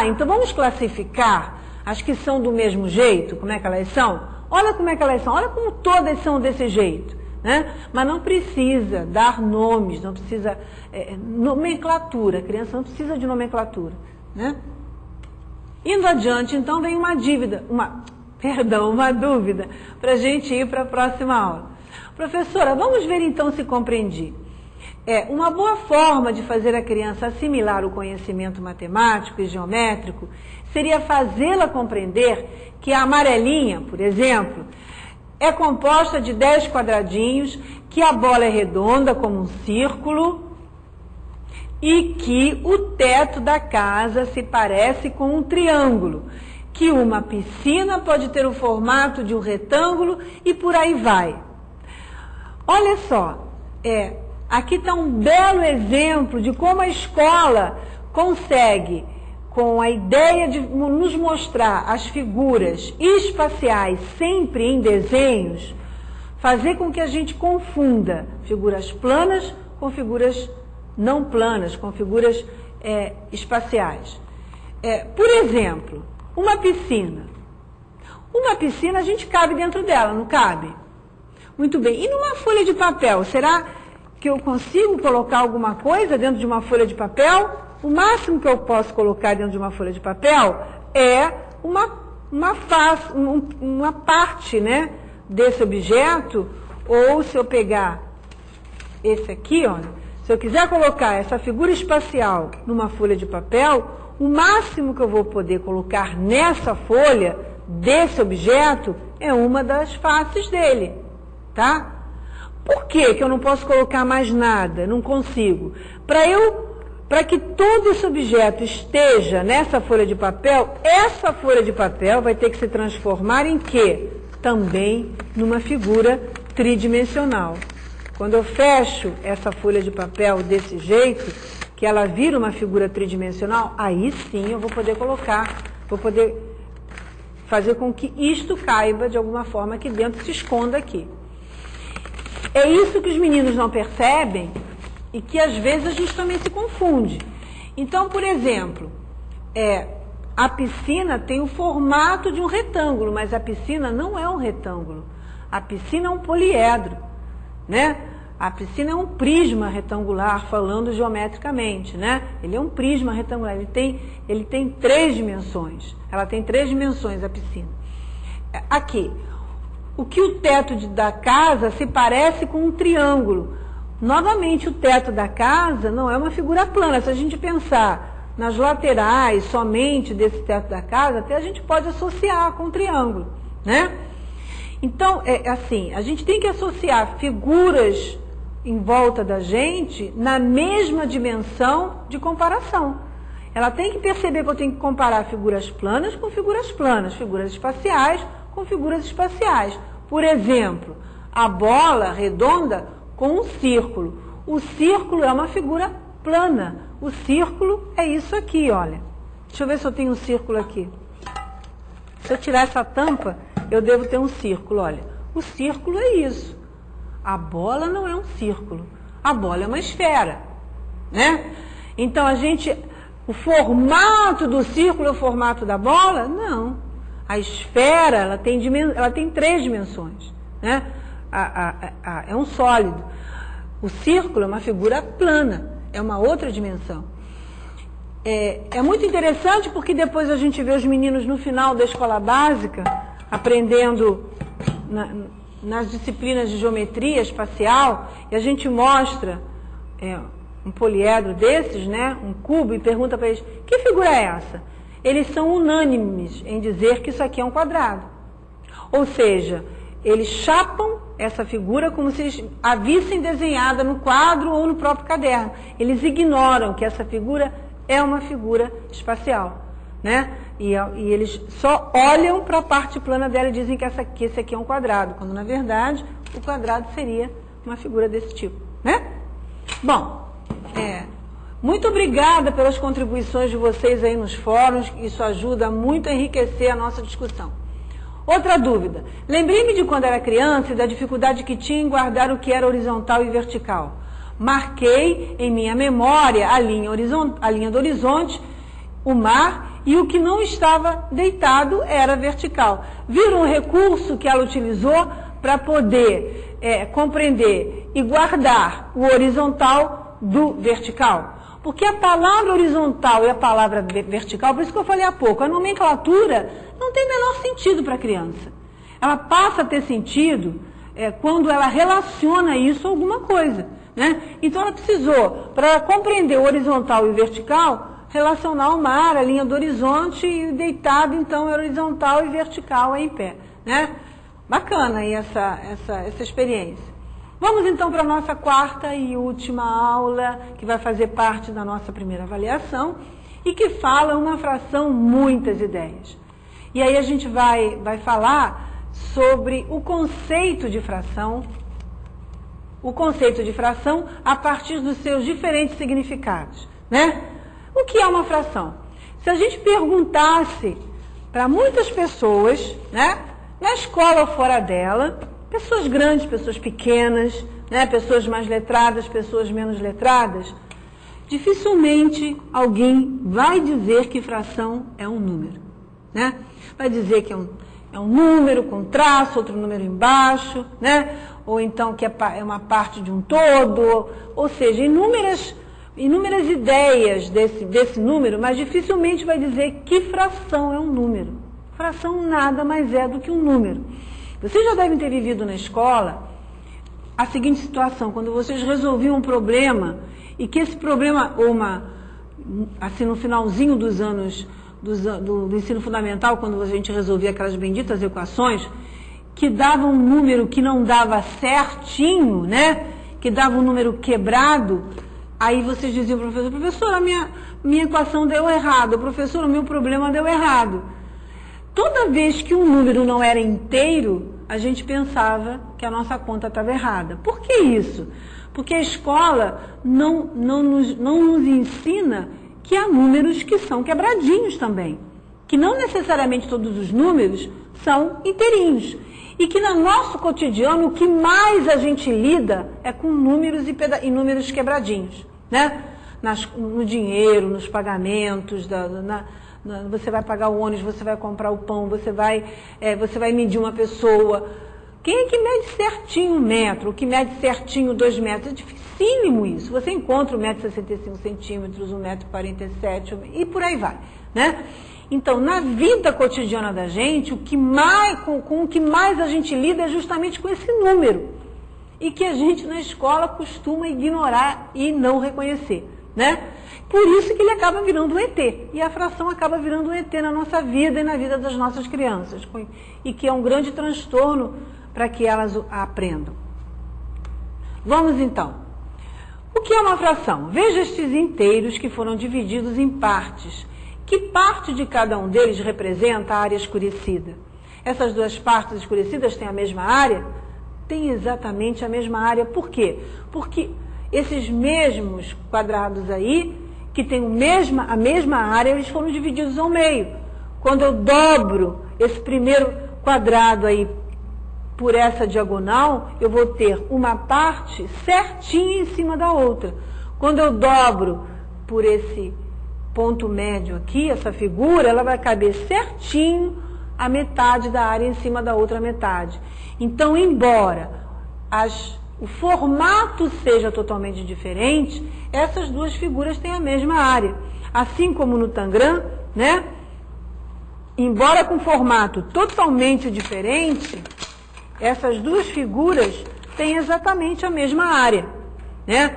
Então vamos classificar as que são do mesmo jeito, como é que elas são? Olha como é que elas são, olha como todas são desse jeito. Né? Mas não precisa dar nomes, não precisa nomenclatura, a criança não precisa de nomenclatura. Né? Indo adiante, então, vem uma dúvida, para a gente ir para a próxima aula. Professora, vamos ver então se compreendi. Uma boa forma de fazer a criança assimilar o conhecimento matemático e geométrico seria fazê-la compreender que a amarelinha, por exemplo, é composta de 10 quadradinhos, que a bola é redonda como um círculo e que o teto da casa se parece com um triângulo, que uma piscina pode ter o formato de um retângulo e por aí vai. Olha só, aqui está um belo exemplo de como a escola consegue, com a ideia de nos mostrar as figuras espaciais sempre em desenhos, fazer com que a gente confunda figuras planas com figuras não planas, com figuras espaciais. Por exemplo, uma piscina. Uma piscina a gente cabe dentro dela, não cabe? Muito bem. E numa folha de papel, será que eu consigo colocar alguma coisa dentro de uma folha de papel? O máximo que eu posso colocar dentro de uma folha de papel é uma parte, né, desse objeto, ou se eu pegar esse aqui, olha, se eu quiser colocar essa figura espacial numa folha de papel, o máximo que eu vou poder colocar nessa folha desse objeto é uma das faces dele, tá? Por que eu não posso colocar mais nada? Não consigo. Para que todo esse objeto esteja nessa folha de papel, essa folha de papel vai ter que se transformar em quê? Também numa figura tridimensional. Quando eu fecho essa folha de papel desse jeito, que ela vira uma figura tridimensional, aí sim eu vou poder colocar, vou poder fazer com que isto caiba de alguma forma aqui dentro, se esconda aqui. É isso que os meninos não percebem e que às vezes a gente também se confunde. Então, por exemplo, a piscina tem o formato de um retângulo, mas a piscina não é um retângulo. A piscina é um poliedro, né? A piscina é um prisma retangular, falando geometricamente, né? Ele é um prisma retangular, ele tem 3 dimensões. Ela tem 3 dimensões, a piscina. Aqui, o que o teto da casa se parece com um triângulo. Novamente, o teto da casa não é uma figura plana. Se a gente pensar nas laterais somente desse teto da casa, até a gente pode associar com um triângulo, né? Então, assim, a gente tem que associar figuras em volta da gente na mesma dimensão de comparação. Ela tem que perceber que eu tenho que comparar figuras planas com figuras planas, figuras espaciais com figuras espaciais. Por exemplo, a bola redonda com um círculo. O círculo é uma figura plana. O círculo é isso aqui, olha. Deixa eu ver se eu tenho um círculo aqui. Se eu tirar essa tampa, eu devo ter um círculo, olha. O círculo é isso. A bola não é um círculo. A bola é uma esfera, né? Então, o formato do círculo é o formato da bola? Não. A esfera, ela tem 3 dimensões, né? É um sólido. O círculo é uma figura plana, é uma outra dimensão. É muito interessante porque depois a gente vê os meninos no final da escola básica, aprendendo nas disciplinas de geometria espacial, e a gente mostra um poliedro desses, né, um cubo, e pergunta para eles, que figura é essa? Eles são unânimes em dizer que isso aqui é um quadrado. Ou seja, eles chapam essa figura como se eles a vissem desenhada no quadro ou no próprio caderno. Eles ignoram que essa figura é uma figura espacial, né? E eles só olham para a parte plana dela e dizem que esse aqui é um quadrado, quando na verdade o quadrado seria uma figura desse tipo, né? Bom, muito obrigada pelas contribuições de vocês aí nos fóruns, isso ajuda muito a enriquecer a nossa discussão. Outra dúvida, lembrei-me de quando era criança e da dificuldade que tinha em guardar o que era horizontal e vertical. Marquei em minha memória a linha do horizonte, o mar, e o que não estava deitado era vertical. Viram o recurso que ela utilizou para poder compreender e guardar o horizontal do vertical? Porque a palavra horizontal e a palavra vertical, por isso que eu falei há pouco, a nomenclatura não tem o menor sentido para a criança. Ela passa a ter sentido quando ela relaciona isso a alguma coisa, né? Então ela precisou, para compreender o horizontal e o vertical, relacionar o mar, a linha do horizonte, e deitado então é horizontal e vertical é em pé, né? Bacana aí essa experiência. Vamos então para a nossa 4ª e última aula, que vai fazer parte da nossa primeira avaliação, e que fala uma fração, muitas ideias. E aí a gente vai falar sobre o conceito de fração a partir dos seus diferentes significados, né? O que é uma fração? Se a gente perguntasse para muitas pessoas, né, na escola ou fora dela, pessoas grandes, pessoas pequenas, né, pessoas mais letradas, pessoas menos letradas, dificilmente alguém vai dizer que fração é um número, né? Vai dizer que é um número com traço, outro número embaixo, né? Ou então que é uma parte de um todo, ou seja, inúmeras ideias desse número, mas dificilmente vai dizer que fração é um número. Fração nada mais é do que um número. Vocês já devem ter vivido na escola a seguinte situação, quando vocês resolviam um problema e que esse problema, assim no finalzinho dos anos do ensino fundamental, quando a gente resolvia aquelas benditas equações, que dava um número que não dava certinho, né? Que dava um número quebrado, aí vocês diziam ao professor, professor, a minha equação deu errado, professor, o meu problema deu errado. Toda vez que um número não era inteiro, a gente pensava que a nossa conta estava errada. Por que isso? Porque a escola não nos ensina que há números que são quebradinhos também, que não necessariamente todos os números são inteirinhos. E que no nosso cotidiano o que mais a gente lida é com números e números quebradinhos, né? No dinheiro, nos pagamentos, você vai pagar o ônibus, você vai comprar o pão, você vai medir uma pessoa. Quem é que mede certinho 1 metro, o que mede certinho 2 metros? É dificílimo isso. Você encontra 1,65 m, 1,47 m e por aí vai, né? Então, na vida cotidiana da gente, com o que mais a gente lida é justamente com esse número. E que a gente na escola costuma ignorar e não reconhecer, né? Por isso que ele acaba virando um ET. E a fração acaba virando um ET na nossa vida e na vida das nossas crianças. E que é um grande transtorno para que elas a aprendam. Vamos então. O que é uma fração? Veja estes inteiros que foram divididos em partes. Que parte de cada um deles representa a área escurecida? Essas duas partes escurecidas têm a mesma área? Tem exatamente a mesma área. Por quê? Porque esses mesmos quadrados aí, que têm a mesma área, eles foram divididos ao meio. Quando eu dobro esse primeiro quadrado aí por essa diagonal, eu vou ter uma parte certinha em cima da outra. Quando eu dobro por esse ponto médio aqui, essa figura, ela vai caber certinho a metade da área em cima da outra metade. Então, embora o formato seja totalmente diferente, essas duas figuras têm a mesma área. Assim como no Tangram, né? Embora com formato totalmente diferente, essas duas figuras têm exatamente a mesma área, né?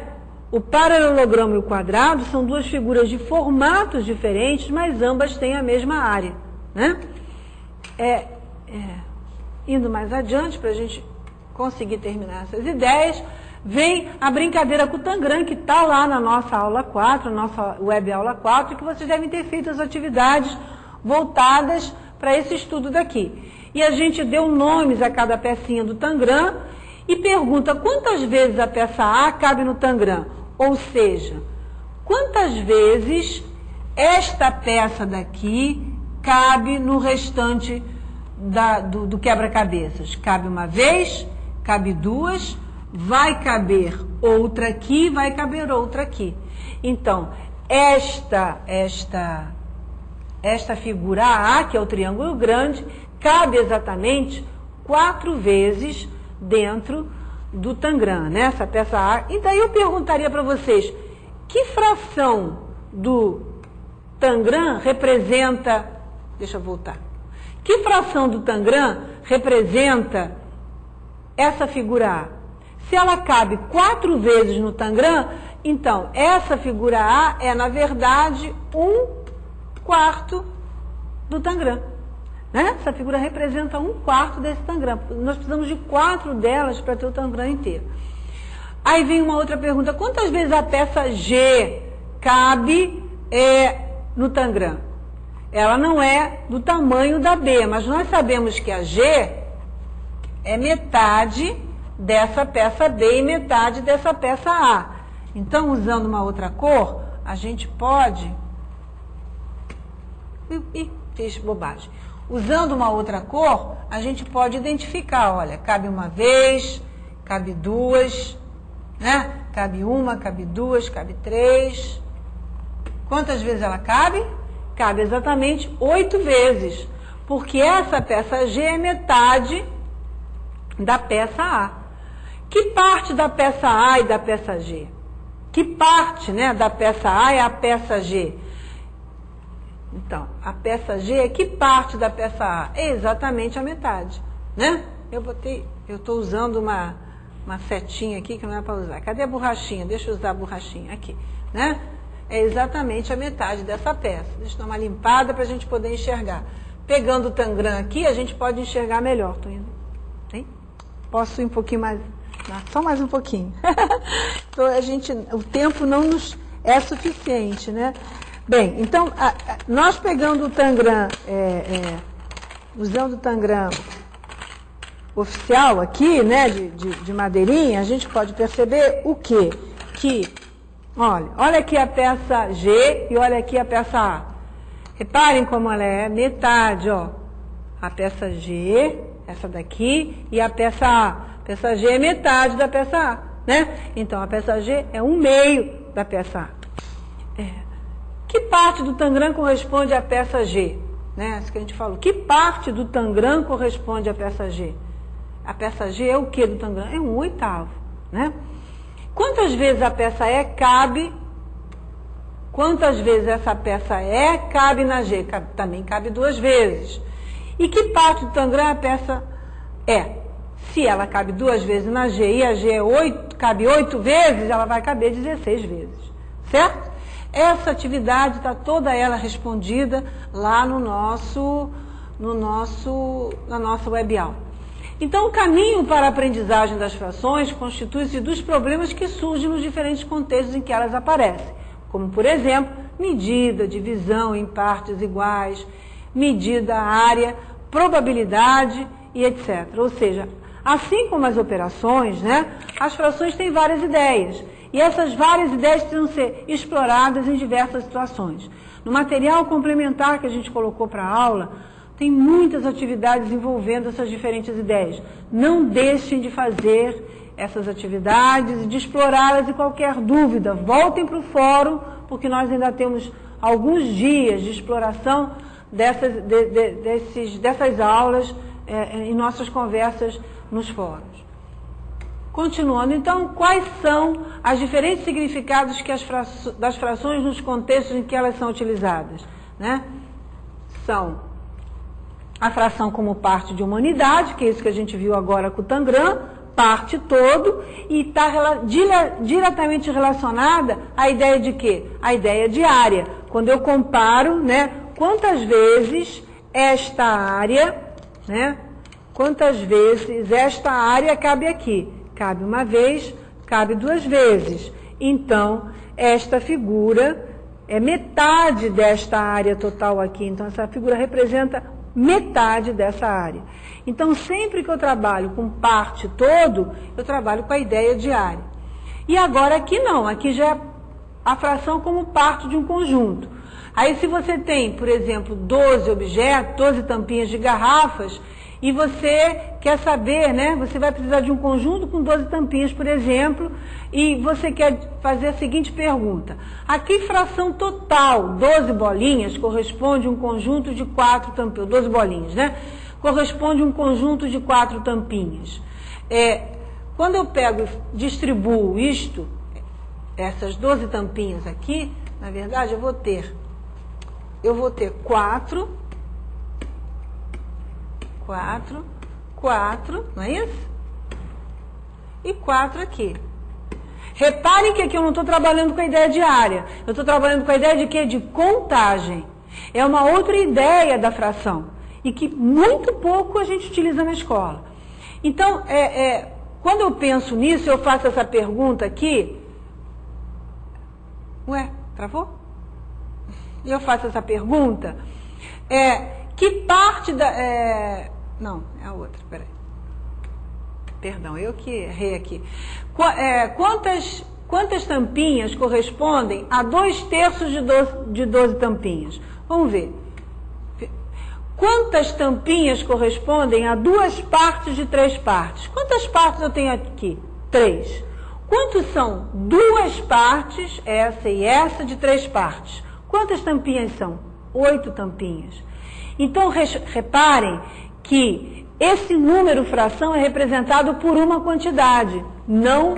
O paralelogramo e o quadrado são duas figuras de formatos diferentes, mas ambas têm a mesma área, né? Indo mais adiante, para a gente conseguir terminar essas ideias, vem a brincadeira com o Tangram, que está lá na nossa aula 4, nossa web aula 4, que vocês devem ter feito as atividades voltadas para esse estudo daqui. E a gente deu nomes a cada pecinha do Tangram e pergunta quantas vezes a peça A cabe no Tangram. Ou seja, quantas vezes esta peça daqui cabe no restante do quebra-cabeças? Cabe uma vez, cabe duas, vai caber outra aqui, vai caber outra aqui. Então, esta figura A, que é o triângulo grande, cabe exatamente 4 vezes dentro do Tangram, né? Essa peça A. E daí eu perguntaria para vocês, que fração do Tangram representa... Deixa eu voltar. Que fração do Tangram representa essa figura A? Se ela cabe 4 vezes no Tangram, então essa figura A é, na verdade, 1/4 do Tangram. Né? Essa figura representa 1/4 desse Tangram. Nós precisamos de 4 delas para ter o Tangram inteiro. Aí vem uma outra pergunta. Quantas vezes a peça G cabe no Tangram? Ela não é do tamanho da B, mas nós sabemos que a G é metade dessa peça B e metade dessa peça A. Então, usando uma outra cor, a gente pode... fiz bobagem. Usando uma outra cor, a gente pode identificar, olha, cabe uma vez, cabe duas, né? Cabe uma, cabe duas, cabe 3. Quantas vezes ela cabe? Cabe exatamente 8 vezes, porque essa peça G é metade da peça A. Que parte da peça A e da peça G? Que parte, né, da peça A é a peça G? Então, a peça G é que parte da peça A? É exatamente a metade, né? Eu estou usando uma setinha aqui que não é para usar. Cadê a borrachinha? Deixa eu usar a borrachinha aqui, né? É exatamente a metade dessa peça. Deixa eu dar uma limpada para a gente poder enxergar. Pegando o Tangram aqui, a gente pode enxergar melhor. Tô indo. Hein? Posso ir um pouquinho mais? Não, só mais um pouquinho. Então, o tempo não nos é suficiente, né? Bem, então, nós pegando o Tangram, usando o Tangram oficial aqui, né, de madeirinha, a gente pode perceber o quê? Que, olha aqui a peça G e olha aqui a peça A. Reparem como ela é metade, ó. A peça G, essa daqui, e a peça A. A peça G é metade da peça A, né? Então, a peça G é 1/2 da peça A. Que parte do tangram corresponde à peça G? Né? Isso que a gente falou. Que parte do tangram corresponde à peça G? A peça G é o que do tangram? É 1/8, né? Quantas vezes a peça E cabe? Quantas vezes essa peça E cabe na G? Também cabe 2 vezes. E que parte do tangram a peça E? Se ela cabe 2 vezes na G e a G cabe 8 vezes, ela vai caber 16 vezes. Certo? Essa atividade está toda ela respondida lá na nossa web aula. Então, o caminho para a aprendizagem das frações constitui-se dos problemas que surgem nos diferentes contextos em que elas aparecem, como, por exemplo, medida, divisão em partes iguais, medida, área, probabilidade e etc. Ou seja, assim como as operações, né, as frações têm várias ideias. E essas várias ideias precisam ser exploradas em diversas situações. No material complementar que a gente colocou para a aula, tem muitas atividades envolvendo essas diferentes ideias. Não deixem de fazer essas atividades e de explorá-las. E qualquer dúvida, voltem para o fórum, porque nós ainda temos alguns dias de exploração dessas aulas em nossas conversas nos fóruns. Continuando, então, quais são os diferentes significados das frações nos contextos em que elas são utilizadas? Né? São a fração como parte de uma unidade, que é isso que a gente viu agora com o tangram, parte todo, e está diretamente relacionada à ideia de quê? A ideia de área. Quando eu comparo, né, quantas vezes esta área, né, quantas vezes esta área cabe aqui? Cabe uma vez, cabe 2 vezes. Então, esta figura é metade desta área total aqui. Então, essa figura representa metade dessa área. Então, sempre que eu trabalho com parte todo, eu trabalho com a ideia de área. E agora aqui não, aqui já é a fração como parte de um conjunto. Aí, se você tem, por exemplo, 12 objetos, 12 tampinhas de garrafas, e você quer saber, né? Você vai precisar de um conjunto com 12 tampinhas, por exemplo, e você quer fazer a seguinte pergunta: a que fração total, 12 bolinhas, corresponde um conjunto de 4 tampinhas? 12 bolinhas, né? Corresponde um conjunto de 4 tampinhas. Quando eu distribuo isto, essas 12 tampinhas aqui, na verdade, eu vou ter 4, 4, não é isso? E 4 aqui. Reparem que aqui eu não estou trabalhando com a ideia de área. Eu estou trabalhando com a ideia de quê? De contagem. É uma outra ideia da fração. E que muito pouco a gente utiliza na escola. Então, quando eu penso nisso, eu faço essa pergunta aqui. Ué, travou? E eu faço essa pergunta. Que parte da... não, é a outra, peraí. Perdão, eu que errei aqui. Quantas tampinhas correspondem a 2/3 de 12 tampinhas? Vamos ver. Quantas tampinhas correspondem a 2 partes de 3 partes? Quantas partes eu tenho aqui? 3. Quantos são 2 partes, essa e essa, de 3 partes? Quantas tampinhas são? 8 tampinhas. Então, reparem que esse número fração é representado por uma quantidade, não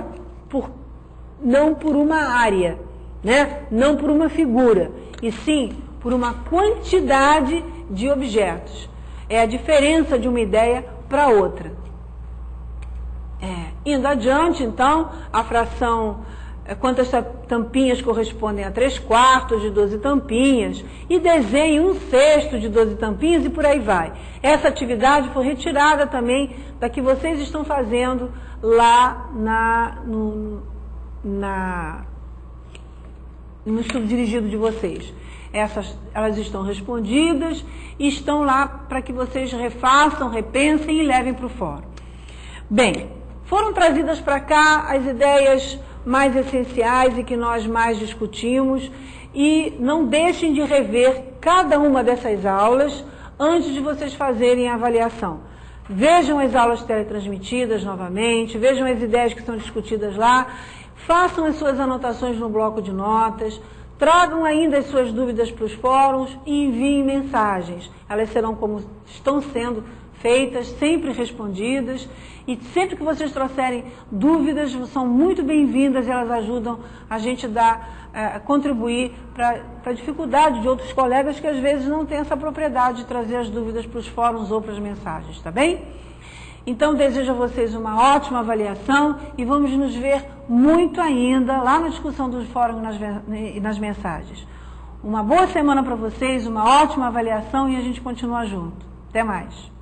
por uma área, né? Não por uma figura, e sim por uma quantidade de objetos. É a diferença de uma ideia para outra. Indo adiante, então, a fração... Quantas tampinhas correspondem a 3/4 de 12 tampinhas, e desenhe 1/6 de 12 tampinhas, e por aí vai. Essa atividade foi retirada também da que vocês estão fazendo lá no estudo dirigido de vocês. Elas estão respondidas e estão lá para que vocês refaçam, repensem e levem para o fórum. Bem, foram trazidas para cá as ideias mais essenciais e que nós mais discutimos, e não deixem de rever cada uma dessas aulas antes de vocês fazerem a avaliação. Vejam as aulas teletransmitidas novamente, vejam as ideias que são discutidas lá, façam as suas anotações no bloco de notas, tragam ainda as suas dúvidas para os fóruns e enviem mensagens. Elas serão como estão sendo feitas, sempre respondidas, e sempre que vocês trouxerem dúvidas, são muito bem-vindas e elas ajudam a gente a contribuir para a dificuldade de outros colegas que às vezes não têm essa propriedade de trazer as dúvidas para os fóruns ou para as mensagens, tá bem? Então, desejo a vocês uma ótima avaliação e vamos nos ver muito ainda lá na discussão dos fóruns e nas mensagens. Uma boa semana para vocês, uma ótima avaliação e a gente continua junto. Até mais!